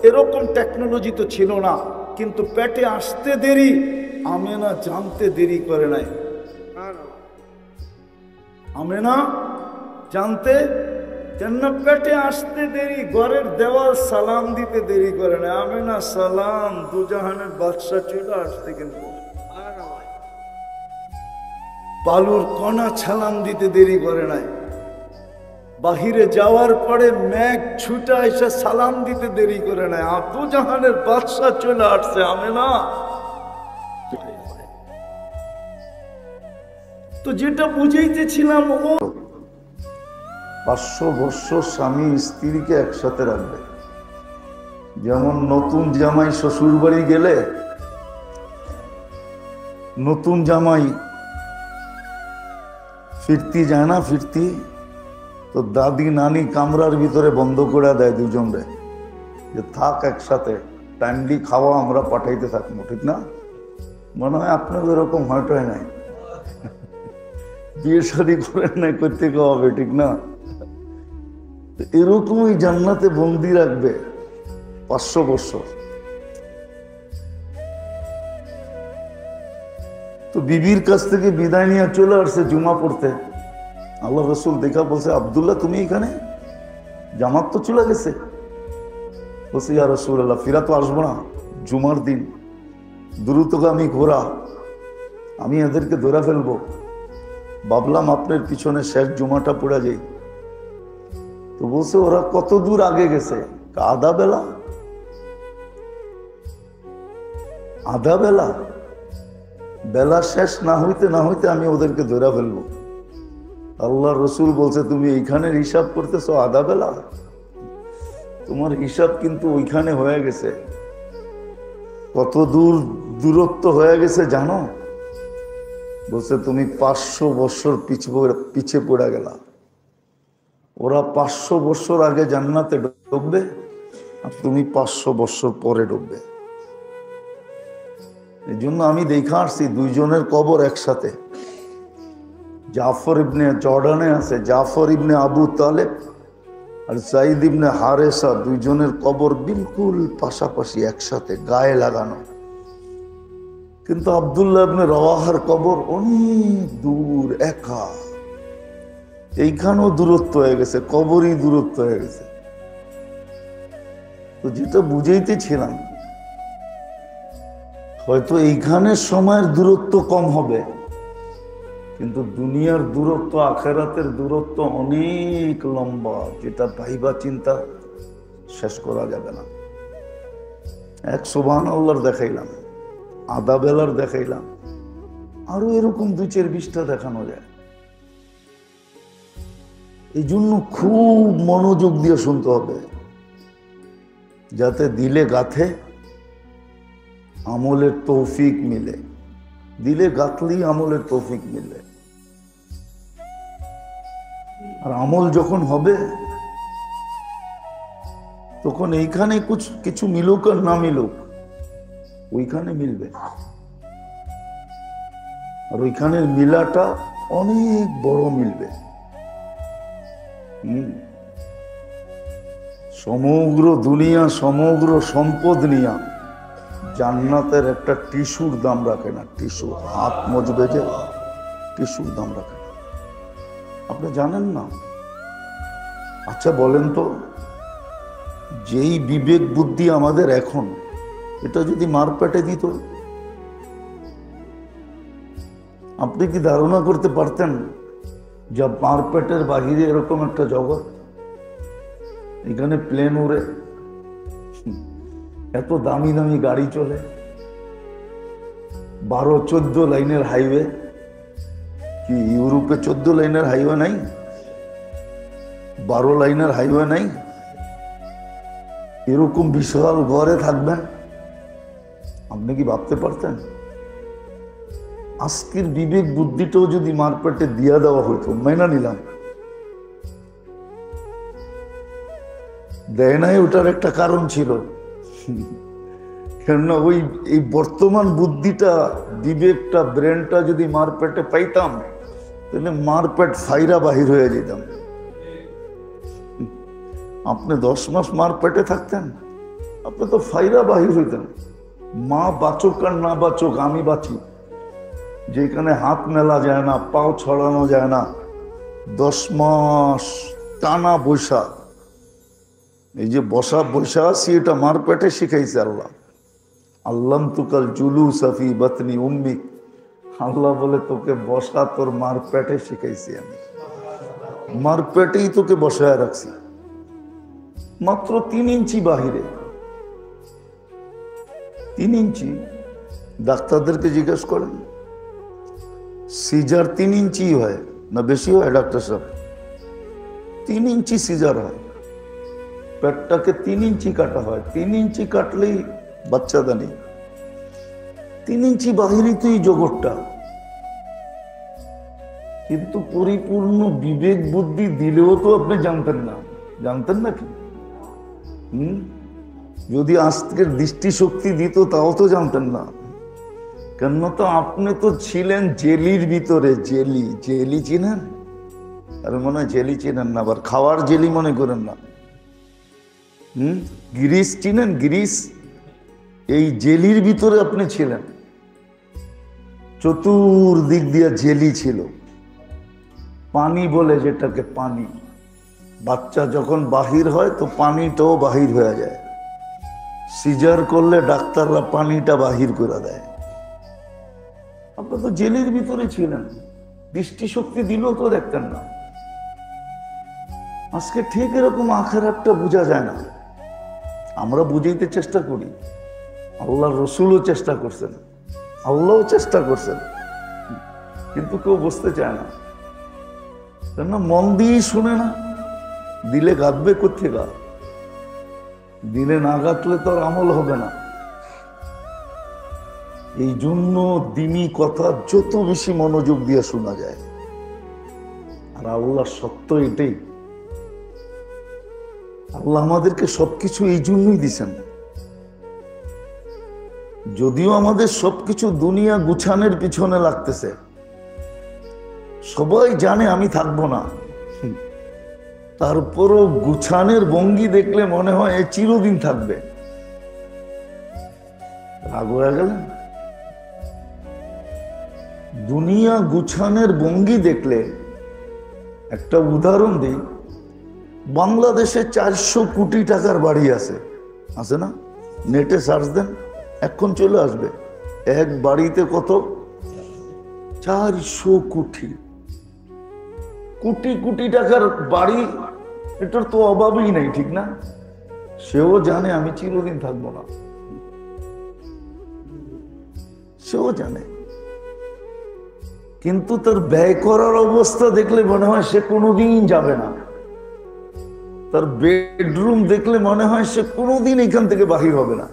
[SPEAKER 1] এরকম টেকনোলজি তো ছিল না। কিন্তু পেটে আসতে দেরি, আমেনা জানতে দেরি করে নাই। আমেনা জানতে, কেননা পেটে আসতে দেরি, ঘরের দেওয়াল সালাম দিতে দেরি করে না। আমেনা সালাম, দুজাহানের বাদশা চলে আসতে, কিন্তু বালুর কণা ছালাম দিতে দেরি করে নাই। বাহিরে যাওয়ার পরে মেঘ ছুটা এসে সালাম দিতে দেরি করে নাই। দুজাহানের বাদশা চলে আসছে। আমেনা তো যেটা বুঝাইতেছিলাম, ও
[SPEAKER 2] 500 বছর স্বামী স্ত্রীকে একসাথে রাখবে। যেমন নতুন জামাই শ্বশুর বাড়ি গেলে, নতুন জামাই ফিরতি যায় না, ফিরতি তো দাদি নানি কামরার ভিতরে বন্ধ করে দেয় দুজনরে, যে থাক একসাথে, টাইমলি খাওয়া, আমরা পাঠাইতে থাকবো, ঠিক না? মনে হয় আপনাদের এরকম হয়তো নাই, বিয়ে শাদী করেন নাই, করতে হবে, ঠিক না? এরকমই জান্নাতে বন্দি রাখবে 500 বছর। তো বিবির কাছ থেকে বিদায় নিয়ে চলে আসছে জুমা পড়তে। আল্লাহ রসুল দেখা বলছে, আব্দুল্লাহ তুমি এখানে? জামাত তো চলে গেছে। বলছে, ইয়া রাসূলুল্লাহ, ফিরা তো আসবো না, জুমার দিন, দ্রুতগামী ঘোড়া, আমি এদেরকে ধরে ফেলবো। ভাবলাম আপনার পিছনে শেষ জুমাটা পড়ে যাই। তো বলছে, ওরা কত দূর আগে গেছে? আধা বেলা। আধা বেলা? বেলা শেষ না হইতে না হইতে আমি ওদেরকে ধরে ফেলবো। আল্লাহ রসুল বলছে, তুমি এইখানের হিসাব করতেছো আধা বেলা? তোমার হিসাব কিন্তু ওইখানে হয়ে গেছে। কত দূর দূরত্ব হয়ে গেছে জানো? বলছে, তুমি 500 বছর পিছে পড়ে গেলা। ওরা 500 বছর আগে জান্নাতে ঢুকবে, আর তুমি 500 বছর পরে ঢুকবে। এই জন্য আমি দেখা আসছি দুইজনের কবর একসাথে। জাফর ইবনে জর্ডানে আছে, জাফর ইবনে আবু তালেব আর সাইদ ইবনে হারেসা, দুইজনের কবর বিলকুল পাশাপাশি একসাথে, গায়ে লাগানো। কিন্তু আব্দুল্লাহ ইবনে রওয়াহার কবর অনেক দূর, একা। এইখানেও দূরত্ব হয়ে গেছে, কবরই দূরত্ব হয়ে গেছে। তো যেটা বুঝাইতেছিলাম, হয়তো এইখানের সময়ের দূরত্ব কম হবে, কিন্তু দুনিয়ার দূরত্ব, আখেরাতের দূরত্ব অনেক লম্বা, যেটা ভাইবা চিন্তা শেষ করা যাবে না। এক সুবহানাল্লাহর দেখাইলাম, আধা বেলার দেখাইলাম, আরো এরকম 2-4-20টা দেখানো যায়। এই জন্য খুব মনোযোগ দিয়ে শুনতে হবে, যাতে দিলে গাথে, আমলের তৌফিক মিলে। দিলে গাঁথলেই আমলের তৌফিক মিলে। আর আমল যখন হবে, তখন এইখানে কিছু মিলুক আর না মিলুক, ওইখানে মিলবে। আর ওইখানের মিলাটা অনেক বড় মিলবে। সমগ্র দুনিয়া, সমগ্র সম্পদ নিয়া জান্নাতের একটা টিস্যুর দাম রাখে না। টিস্যু, হাত মজবে যে, টিস্যুর দাম রাখে না। আপনি জানেন না? আচ্ছা বলেন তো, যেই বিবেক বুদ্ধি আমাদের এখন, এটা যদি মারপেটে দিত, আপনি কি ধারণা করতে পারতেন যে মারপেটের বাহিরে এরকম একটা জগৎ? এখানে প্লেন উড়ে, এত দামি দামি গাড়ি চলে, 12-14 লাইনের হাইওয়ে। কি ইউরোপে 14 লাইনের হাইওয়ে নাই? 12 লাইনের হাইওয়ে নাই? এরকম বিশাল ঘরে থাকবেন, আপনি কি ভাবতে পারতেন? আজকের বিবেক বুদ্ধিটাও যদি মারপেটে দিয়া দেওয়া হইতো, মাইনা নিলাম, দেয় নাই, ওটার একটা কারণ ছিল। কেননা এই বর্তমান বুদ্ধিটা, বিবেকটা, ব্রেনটা যদি মারপেটে পাইতাম, তাহলে মারপেট ফাইরা বাহির হয়ে যেতাম। আপনি 10 মাস মারপেটে থাকতেন, আপনি তো ফাইরা বাহির হইতেন। মা বাঁচুক আর না বাঁচুক, আমি বাঁচি। যেখানে হাত মেলা যায় না, পাও ছড়ানো যায় না, 10 মাস টানা বৈশা, এই যে বৈশা আছি, এটা মারপেটে শিখাইছে আল্লাহ। আল্লাম তুকাল জুলু সাফি বাতনি উম্মিক, আল্লাহ বলে তোকে বসা তোর মারপেটে শিখাইছি আমি। মারপেটেই তোকে বসায় রাখছি, মাত্র 3 ইঞ্চি বাহিরে। 3 ইঞ্চি। ডাক্তারদেরকে জিজ্ঞেস করেন, সিজার 3 ইঞ্চি হয় না বেশি হয়? ডাক্তার সাহেব, 3 ইঞ্চি সিজার হয়। পেটটাকে 3 ইঞ্চি কাটা হয়। 3 ইঞ্চি কাটলেই বাচ্চাদা নেই। 3 ইঞ্চি বাহিরই তো এই জগৎটা। কিন্তু পরিপূর্ণ বিবেক বুদ্ধি দিলেও তো আপনি জানতেন না। জানতেন নাকি? যদি আজকের দৃষ্টিশক্তি দিত, তাও তো জানতেন না। কেন তো আপনি তো ছিলেন জেলির ভিতরে। জেলি, জেলি চিনেন? আর মনে হয় জেলি চিনেন না, আবার খাওয়ার জেলি মনে করেন না। গ্রিস চিনেন? গ্রিস, এই জেলির ভিতরে আপনি ছিলেন। চতুর্দিক দিয়ে জেলি ছিল। পানি বলে যেটাকে পানি, বাচ্চা যখন বাহির হয় তো পানিটাও বাহির হয়ে যায়। সিজার করলে ডাক্তাররা পানিটা বাহির করে দেয়। আপনারা তো জেলের ভিতরে ছিলেন, দৃষ্টিশক্তি দিলেও তো দেখতেন না। আজকে ঠিক এরকম আখিরাতটা বোঝা যায় না। আমরা বুঝাইতে চেষ্টা করি, আল্লাহর রসুলও চেষ্টা করছেন, আল্লাহও চেষ্টা করছেন, কিন্তু কেউ বুঝতে চায় না। কেন? মন দিয়ে শুনে না, দিলে গাঁথবে কোথেকে? দিলে না গাঁথলে তো আর আমল হবে না। এই জন্য দিনী কথা যত বেশি মনোযোগ দিয়ে শোনা যায়। আর আল্লাহ সত্য এটাই, আল্লাহ আমাদেরকে সবকিছু এই জন্যই দিছেন। যদিও আমাদের সবকিছু দুনিয়া গুছানোর পিছনে লাগতেছে, সবাই জানে আমি থাকবো না, তারপরও গুছানের ভঙ্গি দেখলে মনে হয় এ চিরদিন থাকবে। রাগ হয়ে গেলেন? দুনিয়া গুছানের ভঙ্গি দেখলে, একটা উদাহরণ দিই, বাংলাদেশে 400 কোটি টাকার বাড়ি আছে না? নেটে সার্চ দেন, এখন চলে আসবে। এক বাড়িতে কত? 400 কোটি। কোটি কোটি টাকার বাড়ি, এটার তো অভাবই নেই, ঠিক না? সেও জানে আমি চিরদিন থাকবো না, সেও জানে, কিন্তু তার ব্যয় করার অবস্থা দেখলে মনে হয় সে কোনোদিন যাবে না। তার বেডরুম দেখলে মনে হয় সে কোনোদিন এখান থেকে বাহির হবে না।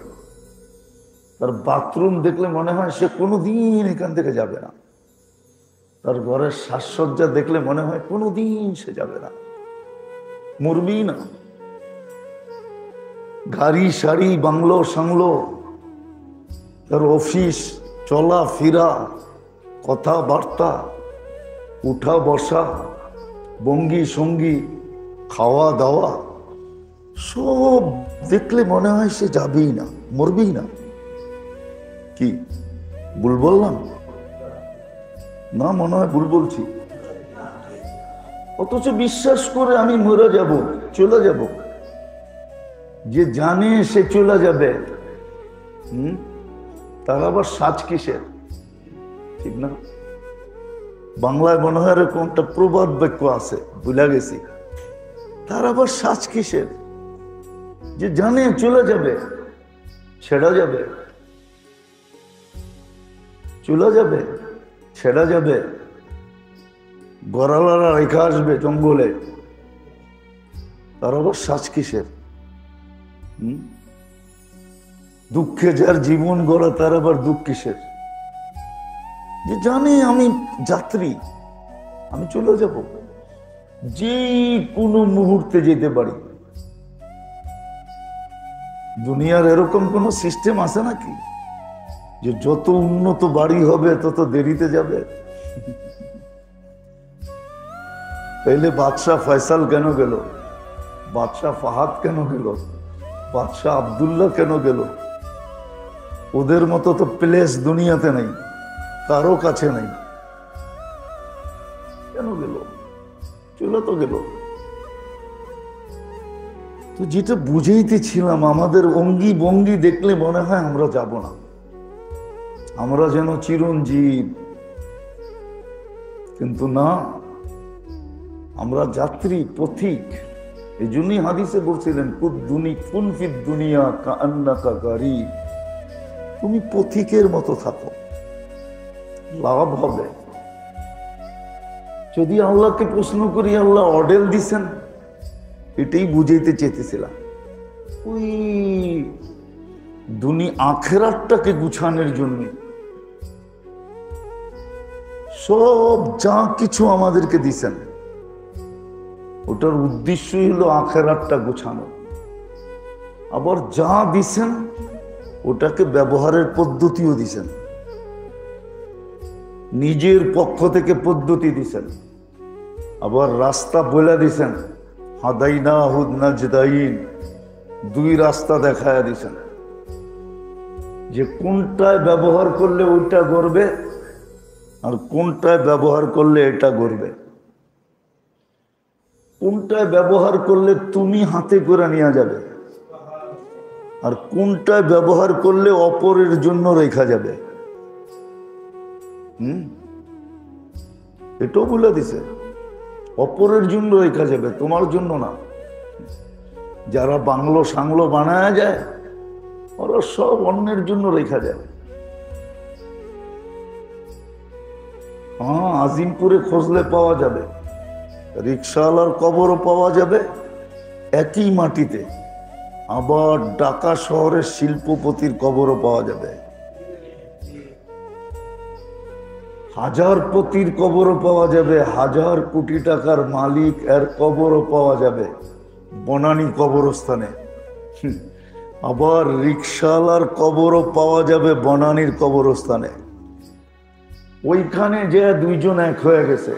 [SPEAKER 2] তার বাথরুম দেখলে মনে হয় সে কোনোদিন এখান থেকে যাবে না। তার ঘরের সাজসজ্জা দেখলে মনে হয় কোনোদিন সে যাবে না, মরবি না। গাড়ি শাড়ি বাংলো সাংলো, তার অফিস, চলা ফিরা, কথাবার্তা, উঠা বসা, ভঙ্গি সঙ্গী, খাওয়া দাওয়া, সব দেখলে মনে হয় সে যাবেই না, মরবেই না। কি ভুল বললাম? না, মনে হয় ভুল বলছি। অথচ বিশ্বাস করে আমি মরে যাব, চলে যাব। যে জানে সে চলে যাবে, তার আবার সাজ কিসের? ঠিক না? বাংলায় মনে হয় এরকম একটা প্রবাদ বাক্য আছে, ভুলে গেছি। তার আবার সাজ কিসের? যে জানে চলে যাবে, ছেড়া যাবে, চলে যাবে, ছেড়া যাবে, গড়ালারা রেখা আসবে জঙ্গলে, তার আবার সাজ কিসের? দুঃখে যার জীবন গড়া, তার আবার দুঃখ কিসের? যে জানে আমি যাত্রী, আমি চলে যাব, যে কোনো মুহূর্তে যেতে পারি। দুনিয়ার এরকম কোন সিস্টেম আছে নাকি যে যত উন্নত বাড়ি হবে তত দেরিতে যাবে? তাইলে বাদশাহ ফয়সাল কেন গেল? বাদশাহ ফাহাদ কেন গেল? বাদশাহ আব্দুল্লাহ কেন গেল? ওদের মতো তো প্লেস দুনিয়াতে নেই, কারো কাছে নেই। কেন গেল? চলে তো গেল। তো যেটা বুঝাইতেছিলাম, আমাদের অঙ্গি ভঙ্গি দেখলে মনে হয় আমরা যাব না, আমরা যেন চিরঞ্জীব, কিন্তু না, আমরা যাত্রী, পথিক। এই জন্যই হাদিসে বলছিলেন, কুন ফিদ দুনিয়া কাআন্নাকা গারীব, তুমি পথিকের মতো থাকো, লাভ হবে। যদি আল্লাহকে প্রশ্ন করি, আল্লাহ অর্ডার দিছেন, এটাই বুঝাইতে চেয়েছিলাম। ওই দুনিয়া আখিরাতটাকে গুছানোর জন্য সব যা কিছু আমাদেরকে দিছেন, ওটার উদ্দেশ্যই হলো আখিরাতটা গুছানো। আবার যা দিছেন ওটাকে ব্যবহারের পদ্ধতিও দিছেন, নিজের পক্ষ থেকে পদ্ধতি দিছেন। আবার রাস্তা বলে দিছেন, হাদাইনাহুন নাজদাইন, দুই রাস্তা দেখায়া দিছেন, যে কোনটায় ব্যবহার করলে ওইটা গড়বে আর কোনটায় ব্যবহার করলে এটা গড়বে। কোনটায় ব্যবহার করলে তুমি হাতে করে নেওয়া যাবে, আর কোনটায় ব্যবহার করলে অপরের জন্য রেখা যাবে। এটাও বলে দিছে, অপরের জন্য রেখা যাবে, তোমার জন্য না। যারা বাংলো সাংলো বানায় যায় ওরা সব অন্যের জন্য রেখা যায়। হ্যাঁ, আজিমপুরে খোঁজলে পাওয়া যাবে, রিক্সাওয়ালার কবরও পাওয়া যাবে একই মাটিতে। আবার ঢাকা শহরের শিল্পপতির কবরও পাওয়া যাবে, হাজারপতির কবরও পাওয়া যাবে, 1000 কোটি টাকার মালিক এর কবরও পাওয়া যাবে বনানী কবরস্থানে। আবার রিক্সাওয়ালার কবরও পাওয়া যাবে বনানীর কবরস্থানে। ওইখানে যে দুইজন এক হয়ে গেছে,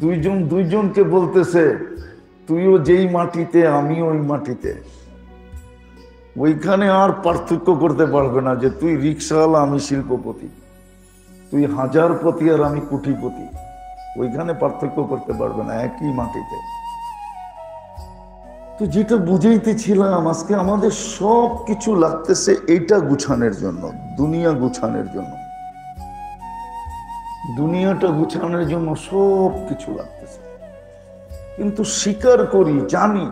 [SPEAKER 2] দুইজন দুইজনকে বলতেছে তুইও যেই মাটিতে আমিও ওই মাটিতে। ওইখানে আর পার্থক্য করতে পারবে না যে তুই রিক্সাওয়ালা আমি শিল্পপতি, তুই হাজারপতি আর আমি কোটিপতি। ওইখানে পার্থক্য করতে পারবে না, একই মাটিতে। তো যেটা বুঝাইতেছিলাম, আজকে আমাদের সব কিছু লাগতেছে এইটা গুছানোর জন্য, দুনিয়া গুছানোর জন্য। দুনিয়াটা গুছানোর জন্য সব কিছু লাগতেছে, কিন্তু স্বীকার করি, জানি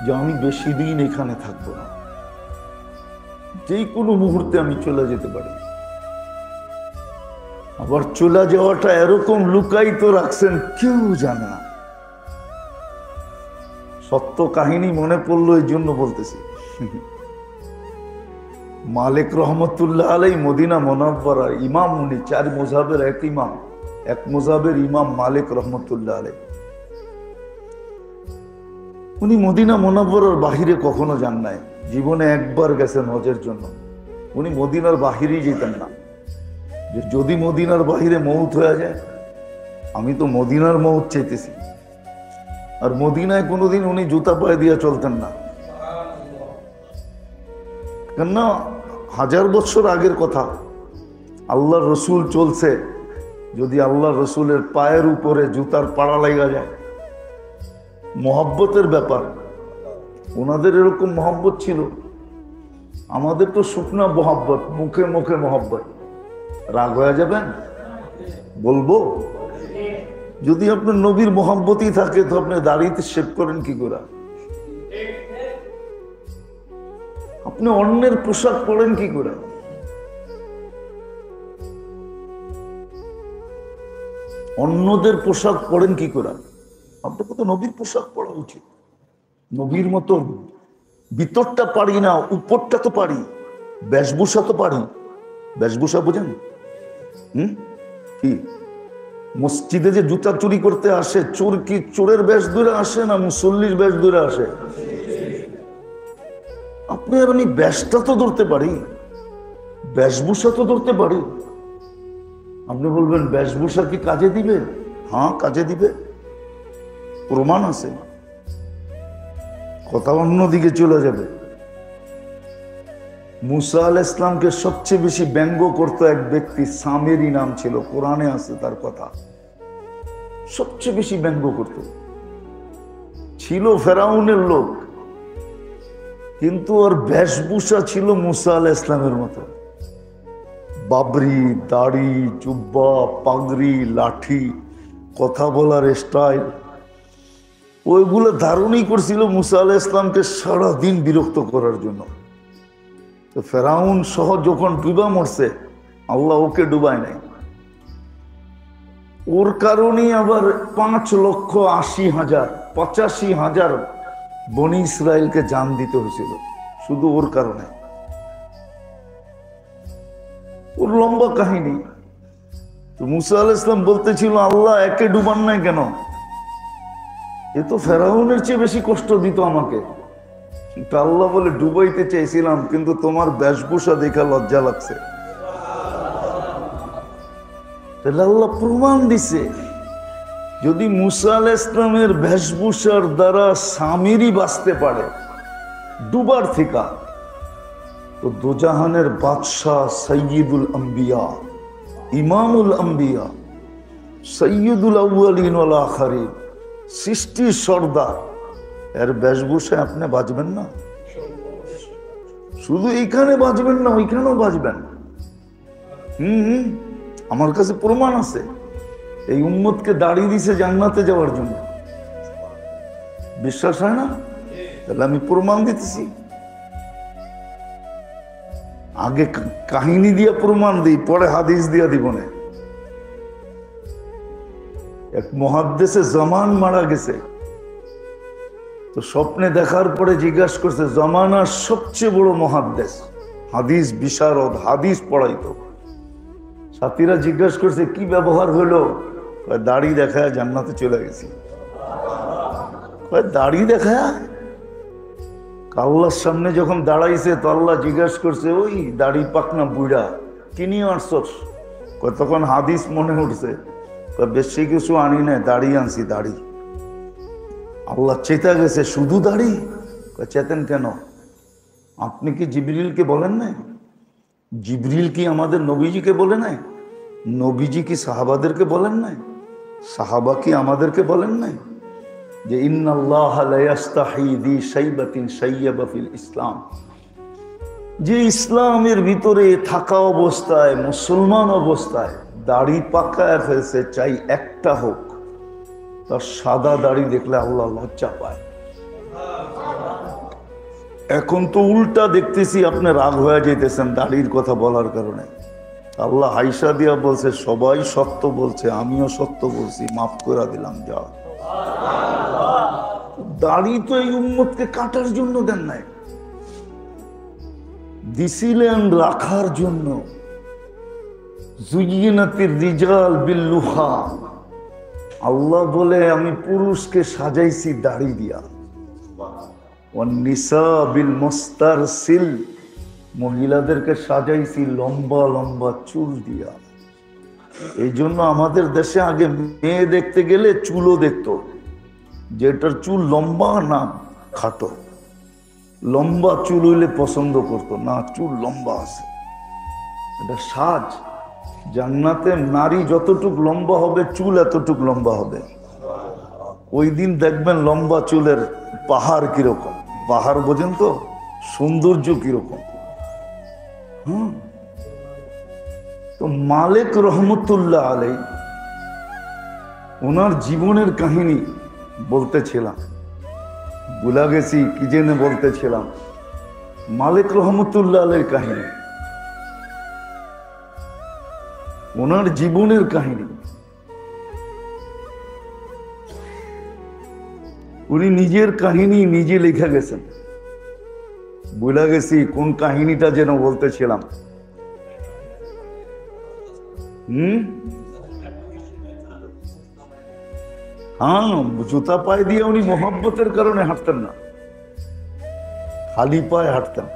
[SPEAKER 2] যে আমি বেশি দিন এখানে থাকবো না, যে কোনো মুহূর্তে আমি চলে যেতে পারি। আবার চলে যাওয়াটা এরকম লুকায়িত রাখছেন, কেউ জানে না। সত্য কাহিনী মনে পড়লো, এই জন্য বলতেছি। মালিক রহমতুল্লাহ আলাই মদিনা মুনাওয়ারার ইমাম, উনি 4 মযহাবের এক ইমাম, এক মযহাবের ইমাম মালিক রহমতুল্লাহ আলাই। উনি মদিনা মুনাওয়ারার বাহিরে কখনো যান নাই, জীবনে একবার গেছেন হজের জন্য। উনি মদিনার বাহিরেই যেতেন না, যে যদি মদিনার বাহিরে মৌত হয়ে যায়। আমি তো মদিনার মৌত চাইতেছি। আর মদিনায় কোনোদিন উনি জুতা পায়ে দিয়ে চলতেন না, কেননা 1000 বছর আগের কথা। আল্লাহ রসুল চলছে, যদি আল্লাহ রসুলের পায়ের উপরে জুতার পাড়া লাগা যায়, মহব্বতের ব্যাপার। ওনাদের এরকম মহব্বত ছিল, আমাদের তো শুকনা মহব্বত, মুখে মুখে মহব্বত। রাগ হয়ে যাবেন বলবো? যদি আপনার নবীর মহব্বতই থাকে তো আপনি দাড়িতে শেভ করেন কি করে? আপনি অন্যের পোশাক পরেন কি করে? অন্যদের পোশাক পরেন কি করে? আপনাকে তো নবীর পোশাক পরা উচিত। নবীর মতো ভিতরটা পারি না, উপরটা তো পারি, বেশভূষা তো পারি। বেশভূষা বোঝেন? কি মসজিদে যে জুতা চুরি করতে আসে, চোর কি চোরের বেশ ধরে আসে না মুসল্লির বেশ ধরে আসে? আপনি আর আমি বেশটা তো ধরতে পারি, বেশভূষা তো ধরতে পারি। আপনি বলবেন বেশভূষা কি কাজে দিবে? হ্যাঁ, কাজে দিবে, প্রমাণ আছে। কথা অন্যদিকে চলে যাবে। মুসা আলাইহিস সালামকে সবচেয়ে বেশি ব্যঙ্গ করতো এক ব্যক্তি, সামেরি নাম ছিল, কোরআনে আছে তার কথা। সবচেয়ে বেশি ব্যঙ্গ করত, ছিল ফেরাউনের লোক, কিন্তু ওর বেশভূষা ছিল মুসা আলাইহিস সালামের মতো। বাবরি, দাড়ি, জুব্বা, পাগড়ি, লাঠি, কথা বলার স্টাইল, ওইগুলো ধারণই করছিল মুসা আলাইহিস সালামকে সারাদিন বিরক্ত করার জন্য। তো ফেরাউন সহ যখন ডুবা মরছে, আল্লাহ ওকে ডুবায় নাই। ওর কারণে আবার 5,80,000 বনি ইসরায়েলকে জান দিতে হয়েছিল, শুধু ওর কারণে। ওর লম্বা কাহিনী। তো মুসা আলাইহিস সালাম বলতেছিল, আল্লাহ একে ডুবান নাই কেন? এ তো ফেরাউনের চেয়ে বেশি কষ্ট দিত আমাকে। আল্লাহ বলে, ডুবাইতে চাইছিলাম, কিন্তু তোমার বেশভূষা দেখা লজ্জা লাগছে। তাহলে আল্লাহ প্রমাণ দিছে, যদি মুসা আলাইহিস সালামের বেশভূষার দ্বারা সামিরি বাঁচতে পারে ডুবার থেকে, তো দোজাহানের বাদশাহ, সৈয়দুল আম্বিয়া, ইমামুল আম্বিয়া, সৈয়দুল আউয়ালিন ওয়াল আখিরিন, সৃষ্টির সর্দার, এর বেশভূষায় আপনি বাঁচবেন না? শুধু এইখানে বাঁচবেন না, ওইখানেও বাঁচবেন। আমার কাছে প্রমাণ আছে। এই উম্মতকে দাঁড়িয়ে দিছে জান্নাতে যাওয়ার জন্য। বিশ্বাস হয় না? তাহলে আমি প্রমাণ দিতেছি। আগে কাহিনী দিয়া প্রমাণ দিই, পরে হাদিস দিয়া দিব না। এক মুহাদ্দিসে জামান মারা গেছে, তো স্বপ্নে দেখার পরে জিজ্ঞাসা করছে, জামানার সবচেয়ে বড় মুহাদ্দিস, হাদিস বিশারদ, হাদিস পড়াইতো। সাথীরা জিজ্ঞাসা করছে কি ব্যবহার হলো? দাড়ি দেখায় জান্নাতে চলে গেছি। দাড়ি দেখায়? আল্লাহর সামনে যখন দাঁড়াইছে তো আল্লাহ জিজ্ঞাসা করছে, ওই দাড়ি পাকনা বুড়া কি নিয়ে আসছস? তখন হাদিস মনে উঠছে, বেশি কিছু আনি না, দাড়ি আনছি, দাড়ি। আল্লাহ চেতা গেছে, শুধু দাড়ি? চেতেন কেন? আপনি কি জিবরিলকে বলেন নাই? জিবরিল কি আমাদের নবীজিকে বলে নাই? নবীজি কি সাহাবাদেরকে বলেন নাই? সাহাবা কি আমাদেরকে বলেন নাই যে ইন্নাল্লাহা লা ইস্তাহি দি শাইবাতিন শাইয়াবা ফিল ইসলাম? যে ইসলামের ভিতরে থাকা অবস্থায়, মুসলমান অবস্থায় দাড়ি পাকায় ফেলছে, চাই একটা হোক, তার সাদা দাড়ি দেখলে আল্লাহ লজ্জা পায়। এখন তো উল্টা দেখতেছি, আপনি রাগ হয়ে যেতেছেন দাড়ির কথা বলার কারণে। আল্লাহ হাইসা দিয়া বলছে, সবাই সত্য বলছে, আমিও সত্য বলছি, মাফ করে দিলাম, যা। দাড়ি তো এই উম্মতকে কাটার জন্য দেন নাই, দিছিলেন রাখার জন্য। জুয়িনাতির রিজাল বিল্লুহা, আল্লাহ বলে আমি পুরুষকে সাজাইছি দাড়ি দিয়া। ওয়ান্নিসা বিল মুস্তারসিল, মহিলাদেরকে সাজাইছি লম্বা লম্বা চুল দিয়া। এই জন্য আমাদের দেশে আগে মেয়ে দেখতে গেলে চুলও দেখতো, যেটার চুল লম্বা না খাটো। লম্বা চুল হইলে পছন্দ করতো না, চুল লম্বা আছে, এটা সাজ। জান্নাতে নারী যতটুক লম্বা হবে, চুল এতটুক লম্বা হবে। ওই দিন দেখবেন লম্বা চুলের পাহাড় কিরকম। পাহাড় বোঝেন তো, সৌন্দর্য কিরকম। তো মালিক রহমতুল্লাহ আলাই, ওনার জীবনের কাহিনী বলতেছিলাম, ভুলা গেছি কি জেনে বলতেছিলাম। মালিক রহমতুল্লাহ আলাইর কাহিনী, ওনার জীবনের কাহিনী। উনি নিজের কাহিনী নিজে লিখে গেছেন। ভুলা গেছি কোন কাহিনীটা যেন বলতেছিলাম। হ্যাঁ, জুতা পায়ে দিয়ে উনি মোহাব্বতের কারণে হাঁটতেন না, খালি পায়ে হাঁটতেন।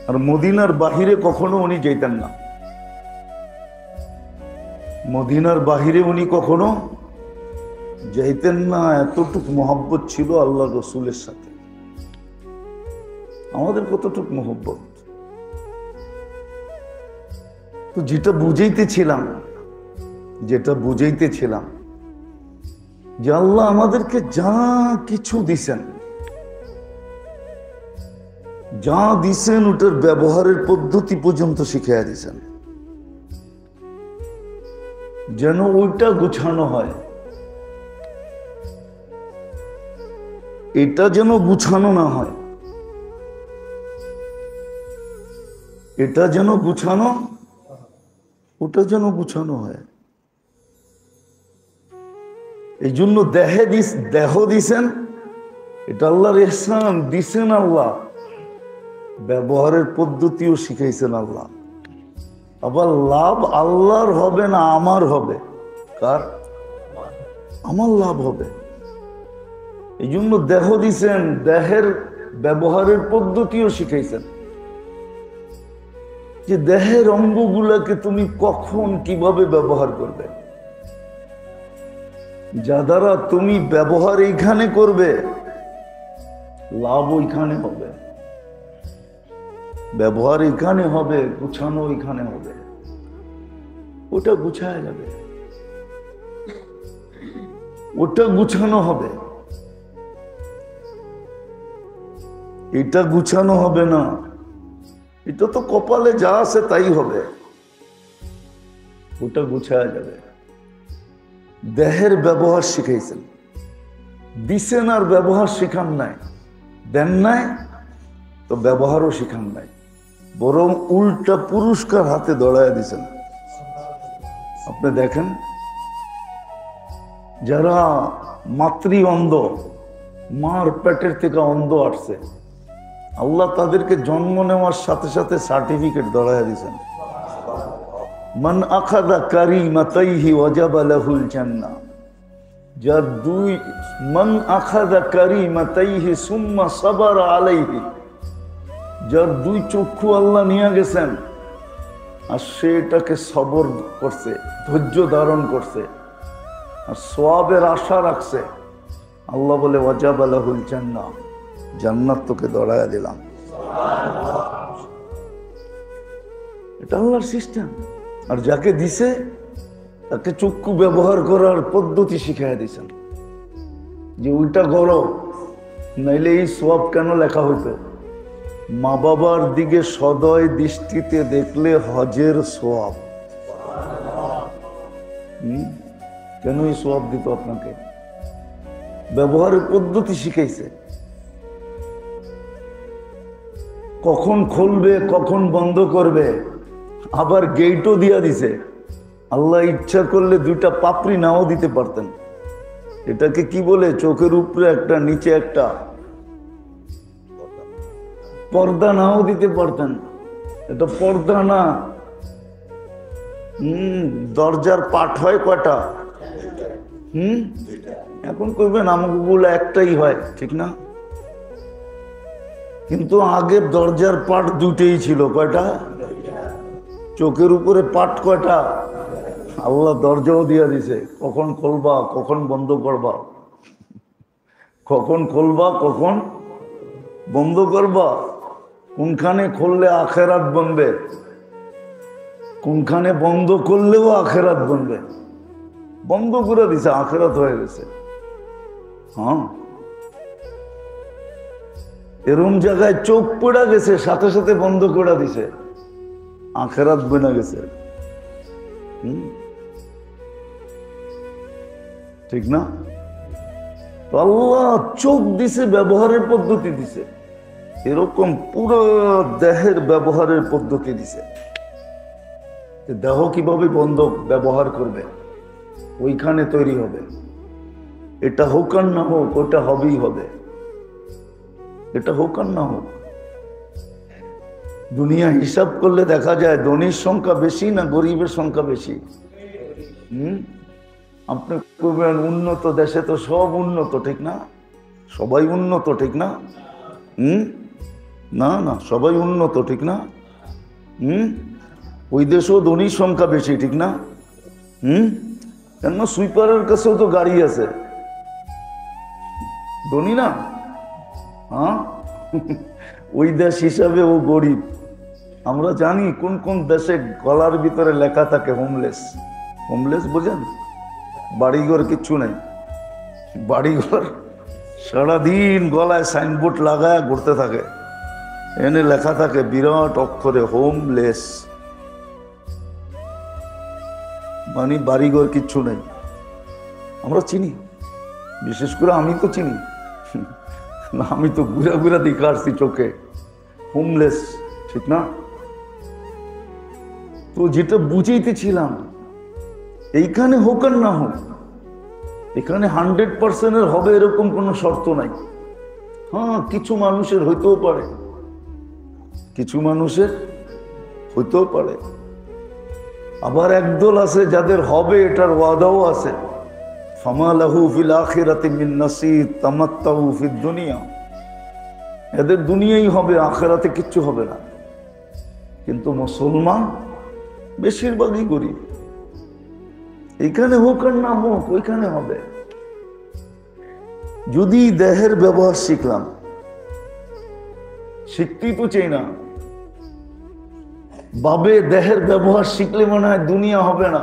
[SPEAKER 2] আর মদিনার বাহিরে কখনো উনি যেতেন না। মদিনার বাহিরে উনি কখনো যাইতেন না, এতটুক মোহাব্বত ছিল আল্লাহ রসুলের সাথে। আমাদের কতটুক মোহাব্বত। তো যেটা বুঝাইতেছিলাম যে আল্লাহ আমাদেরকে যা কিছু দিছেন, ওটার ব্যবহারের পদ্ধতি পর্যন্ত শিখিয়ে দিছেন, যেন ওইটা গুছানো হয়। এটা যেন গুছানো না হয়, এটা যেন গুছানো, ওটা যেন গুছানো হয়। এই জন্য দেহ দিছেন, এটা আল্লাহর ইহসান দিছেন আল্লাহ। ব্যবহারের পদ্ধতিও শিখাইছেন আল্লাহ। আবার লাভ আল্লাহর হবে না, আমার হবে। কার? আমার লাভ হবে। এই জন্য দেহ দিছেন, দেহের ব্যবহারের পদ্ধতিও শিখাইছেন, যে দেহের অঙ্গগুলাকে তুমি কখন কিভাবে ব্যবহার করবে, যা দ্বারা তুমি ব্যবহার এইখানে করবে, লাভ ওইখানে হবে। ব্যবহার এখানে হবে, গুছানো এখানে হবে, ওটা গুছায় যাবে। ওটা গুছানো হবে, এটা গুছানো হবে না। এটা তো কপালে যা আছে তাই হবে, ওটা গুছায়া যাবে। দেহের ব্যবহার শিখাইছেন, দিছেন আর ব্যবহার শিখান নাই, দেন নাই তো ব্যবহারও শিখান নাই, বরং উল্টা পুরস্কার হাতে দড়াইয়া দিছেন। আপনি দেখেন যারা মাতৃ অন্ধ, মার পেটের থেকে অন্ধ আসছে, আল্লাহ তাদেরকে জন্ম নেওয়ার সাথে সাথে সার্টিফিকেট দড়াইয়া দিয়েছেন। মান আখাযা কারিমাতাইহি ওয়াজাবা লাহুল জান্নাহ, যার দুই, মান আখাযা কারিমাতাইহি সুম্মা সাবারা আলাইহি, যার দুই চক্ষু আল্লাহ নিয়ে গেছেন আর সে এটাকে সবর করছে, ধৈর্য ধারণ করছে আর সওয়াবের আশা রাখছে, আল্লাহ বলে ওয়াজাবা লাহুল জান্নাহ, জান্নাত তোকে দড়ায়া দিলাম। এটা আল্লাহর সিস্টেম। আর যাকে দিছে তাকে চক্ষু ব্যবহার করার পদ্ধতি শিখাইয়া দিয়েছেন, যে ওইটা করো, নাইলে এই সওয়াব কেন লেখা হইতো? মা বাবার দিকে সদয় দৃষ্টিতে দেখলে হজের সওয়াব। কেন এই সওয়াব দিত আপনাকে? ব্যবহারের পদ্ধতি শিখাইছে, কখন খুলবে কখন বন্ধ করবে, আবার গেটও দিয়া দিছে। আল্লাহ ইচ্ছা করলে দুইটা পাপড়ি নাও দিতে পারতেন। এটাকে কি বলে? চোখের উপরে একটা, নিচে একটা পর্দা নাও দিতে পারতেন। এটা পর্দা না। দরজার পাট হয় কয়টা? এখন কইবেন আমাগুলো একটাই হয়, ঠিক না? কিন্তু আগে দরজার পাট দুটেই ছিল। কয়টা? চোখের উপরে পাট কয়টা? আল্লাহ দরজাও দিয়া দিছে, কখন খুলবা কখন বন্ধ করবা, কখন খুলবা কখন বন্ধ করবা, কোনখানে খুললে আখেরাত বনবে, কোনখানে বন্ধ করলেও আখেরাত বনবে। বন্ধ করে দিছে, আখেরাত হয়ে গেছে। হ্যাঁ, এরম জায়গায় চোখ পড়া গেছে, সাথে সাথে বন্ধ করে দিছে, আখেরাত বনে গেছে। ঠিক না? তো আল্লাহ চোখ দিছে, ব্যবহারের পদ্ধতি দিছে, এরকম পুরো দেহের ব্যবহারের পদ্ধতি দিছে। দেহ কিভাবে বন্ধ ব্যবহার করবে, ওইখানে তৈরি হবে। এটা হোক আর না হোক, ওটা হবেই হবে। এটা হোক আর না হোক। দুনিয়া হিসাব করলে দেখা যায় ধনীর সংখ্যা বেশি না গরিবের সংখ্যা বেশি? আপনি করবেন উন্নত দেশে তো সব উন্নত, ঠিক না? সবাই উন্নত, ঠিক না? না না, সবাই উন্নত, ঠিক না? ওই দেশেও ধনীর সংখ্যা বেশি, ঠিক না? কেন? সুইপারের কাছেও তো গাড়ি আছে, ধনী না? হ্যাঁ, ওই দেশ হিসাবে ও গরিব। আমরা জানি কোন কোন দেশে গলার ভিতরে লেখা থাকে হোমলেস। হোমলেস বোঝেন? বাড়িঘর কিচ্ছু নেই, বাড়িঘর সারাদিন গলায় সাইনবোর্ড লাগায় ঘুরতে থাকে, এনে লেখা থাকে বিরাট অক্ষরে হোমলেস, মানে বাড়িঘর কিচ্ছু নেই। আমরা চিনি, বিশেষ করে আমি তো চিনি, আমি তো ঘুরা ঘুরা দেখে আসছি চোখে, হোমলেস, ঠিক না? তো যেটা বুঝাইতেছিলাম, এইখানে হোক আর না হোক, এখানে 100% হবে এরকম কোনো শর্ত নাই। হ্যাঁ, কিছু মানুষের হইতেও পারে, কিছু মানুষের হইতেও পারে। আবার একদল আছে যাদের হবে, এটার ওয়াদাও আছে। ফামা লাহু ফিল আখিরাতি মিন নাসিব তামাত্তাউ ফিদ দুনিয়া, এদের দুনিয়াই হবে, আখিরাতে কিচ্ছু হবে না। কিন্তু মুসলমান বেশিরভাগই গরিব। এখানে হোক আর না হোক, ওইখানে হবে। যদি দেহের ব্যবহার শিখলাম, শিখতেই তো চাই না, ভাবে দেহের ব্যবহার শিখলে মনে হয় দুনিয়া হবে না।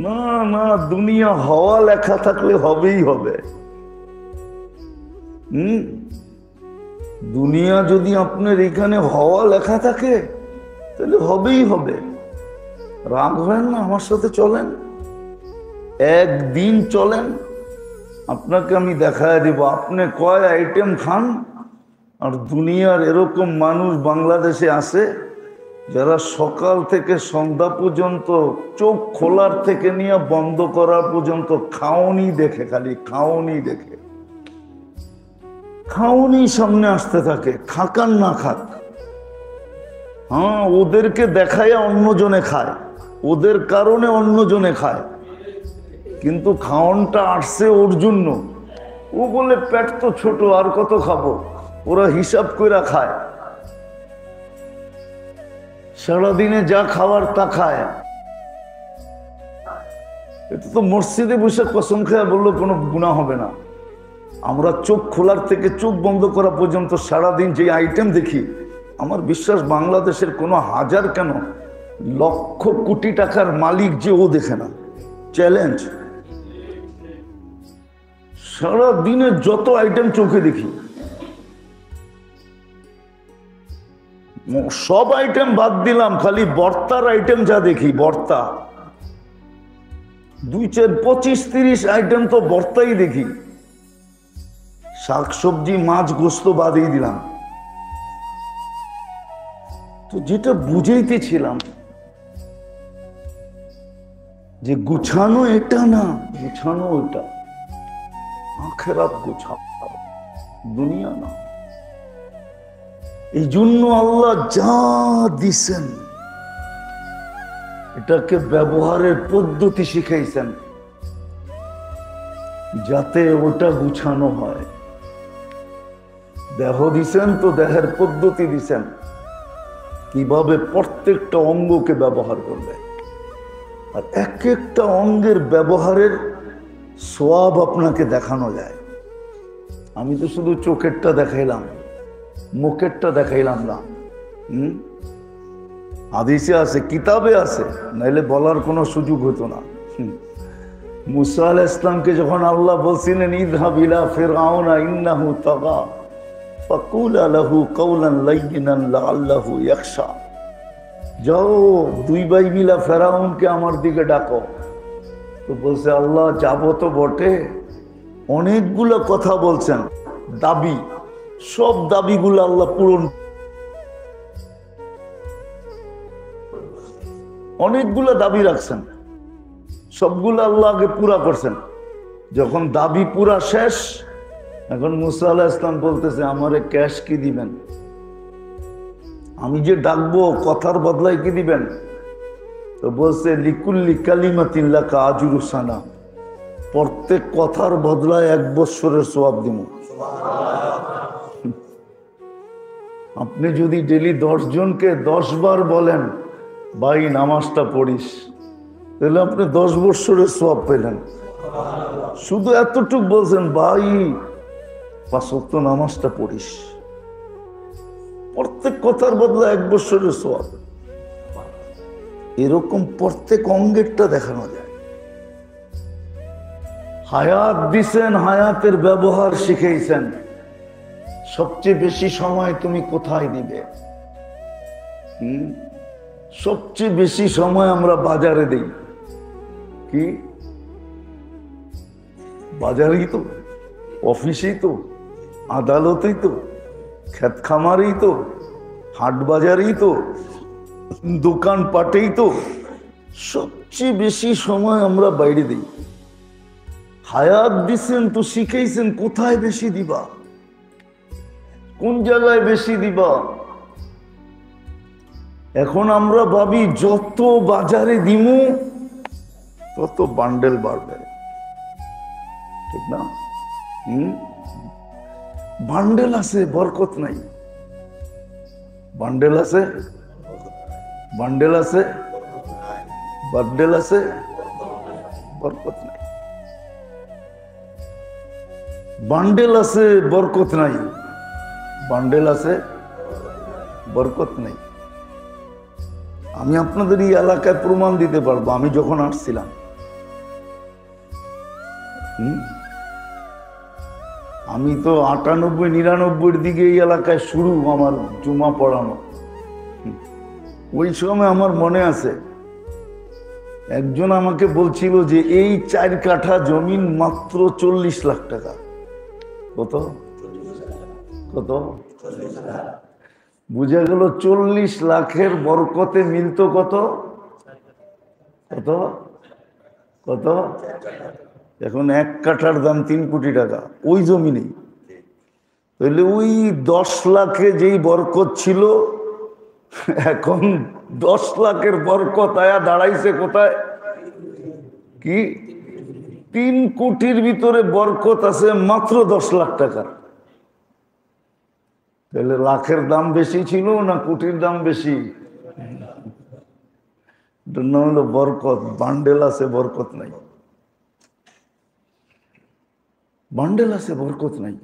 [SPEAKER 2] না না, দুনিয়া হওয়া লেখা থাকলে হবেই হবে। দুনিয়া যদি আপনার এখানে হওয়া লেখা থাকে তাহলে হবেই হবে। রাগ হয় না, আমার সাথে চলেন, একদিন চলেন, আপনাকে আমি দেখায় দিব আপনি কয় আইটেম খান। আর দুনিয়ার এরকম মানুষ বাংলাদেশে আছে যারা সকাল থেকে সন্ধ্যা পর্যন্ত চোখ খোলার থেকে নিয়ে বন্ধ করার পর্যন্ত খাওনি দেখে, খালি খাওনি দেখে, খাওনি সামনে আসতে থাকে, খাকান না খাক। হ্যাঁ, ওদেরকে দেখায় অন্যজনে খায়, ওদের কারণে অন্যজনে খায়, কিন্তু খাওনটা আসছে ওর জন্য। ও বলে পেট তো ছোট, আর কত খাবো, ওরা হিসাব করে খায়, সারাদিনে যা খাওয়ার তা খায়। এটা তো মসজিদে বসে কসম খায় বললো কোনো গুনাহ হবে না। আমরা চোখ খোলার থেকে চোখ বন্ধ করা পর্যন্ত সারাদিন যে আইটেম দেখি, আমার বিশ্বাস বাংলাদেশের কোনো হাজার কেন লক্ষ কোটি টাকার মালিক যে ও দেখে না। চ্যালেঞ্জ, সারাদিনে যত আইটেম চোখে দেখি, সব আইটেম বাদ দিলাম, খালি ভর্তার আইটেম যা দেখি, ভর্তা 2, 4, 25, 30 আইটেম তো ভর্তাই দেখি। শাকসবজি মাছ গোস্ত বাদই দিলাম। তো যেটা বুঝাইতেছিলাম যে গুছানো এটা না, গুছানো ওটা, আখেরাত গুছানো, দুনিয়া না। এই জন্য আল্লাহ যা দিছেন এটাকে ব্যবহারের পদ্ধতি শিখাইছেন যাতে ওটা গুছানো হয়। দেহ দিছেন তো দেহের পদ্ধতি দিছেন কিভাবে প্রত্যেকটা অঙ্গকে ব্যবহার করবে, আর এক একটা অঙ্গের ব্যবহারের সওয়াব আপনাকে দেখানো যায়। আমি তো শুধু চোখেরটা দেখাইলাম, মুখেরটা দেখাইলাম না। হাদিসে আছে, কিতাবে আছে, নাইলে বলার কোনো সুযোগ হতো না। মুসা আলাইহিস সালামকে যখন আল্লাহ বলছিলেন ইযহাব ইলা ফিরআউনা ইন্নাহু তাগা ফাকুলা লাহু কাওলান লাইয়িনান লাআল্লাহু ইয়াখশা, যাও 2 ভাই মিলা ফেরাউনকে আমার দিকে ডাকো। তো বলছে আল্লাহ যাব তো বটে, অনেকগুলো কথা বলছেন, দাবি, সব দাবিগুলো আল্লাহ পূরণ, অনেকগুলো দাবি রাখছেন, সবগুলো আল্লাহ আগে পুরা করছেন। যখন দাবি পুরা শেষ, এখন মুসা আলাইহিস সালাম বলতেছে আমারে ক্যাশ কি দিবেন, আমি যে ডাকবো কথার বদলায় কি দিবেন? তো বলছে লিকুল্লি কালিমাতিন লাকা আজরু সানা, প্রত্যেক কথার বদলায় 1 বৎসরের সওয়াব দিব। আপনি যদি ডেলি 10 জনকে 10 বার বলেন ভাই নামাজটা পড়িস, তাহলে আপনি 10 বৎসরের সওয়াব পেলেন। শুধু এতটুক বলছেন ভাই 5 ওয়াক্ত নামাজটা পড়িস, প্রত্যেক কথার বদলে 1 বৎসরের সওয়াব। এরকম প্রত্যেক অঙ্গেরটা দেখানো যায়। হায়াত দিছেন, হায়াতের ব্যবহার শিখাইছেন। সবচেয়ে বেশি সময় তুমি কোথায় দিবে? সবচেয়ে বেশি সময় আমরা বাজারে দেই। কি বাজারেই তো, অফিসেই তো, আদালতেই তো, ক্ষেত খামারেই তো, হাট বাজারেই তো, দোকান পাটেই তো, সবচেয়ে বেশি সময় আমরা বাইরে দিই। হায়াত দিছেন তো শিখাইছেন কোথায় বেশি দিবা, কোন জায়গায় বেশি দিবা। এখন আমরা ভাবি যত বাজারে দিমু তত বান্ডেল বাড়বে, ঠিক না? বান্ডেল আছে বরকত নাই, বান্ডেল আছে, বান্ডেল আছে, বান্ডেল আছে, বরকত নাই। বান্ডেল আছে বরকত নাই, বান্ডেল আছে বরকত নাই। আমি আপনাদের এই এলাকায় প্রমাণ দিতে পারবো। আমি যখন আসছিলাম আমি তো 98-99-র দিকে এই এলাকায় শুরু আমার জুমা পড়ানো। ওই সময় আমার মনে আছে একজন আমাকে বলছিল যে এই 4 কাঠা জমিন মাত্র 40 লাখ টাকা। কত কত বুঝা গেল 40 লাখের বরকতে মিলতো কত কত কত। এখন 1 কাঠার দাম 3 কোটি টাকা ওই জমিনেই। তাহলে ওই 10 লাখে যেই বরকত ছিল এখন 10 লাখের বরকত আয়া দাঁড়াইছে কোথায়? কি 3 কোটির ভিতরে বরকত আছে মাত্র 10 লাখ টাকা। তাহলে লাখের দাম বেশি ছিল না কোটির দাম বেশি? না হলো বরকত। বান্ডেল আছে বরকত নাই, বান্ডেল আছে বরকত নাই।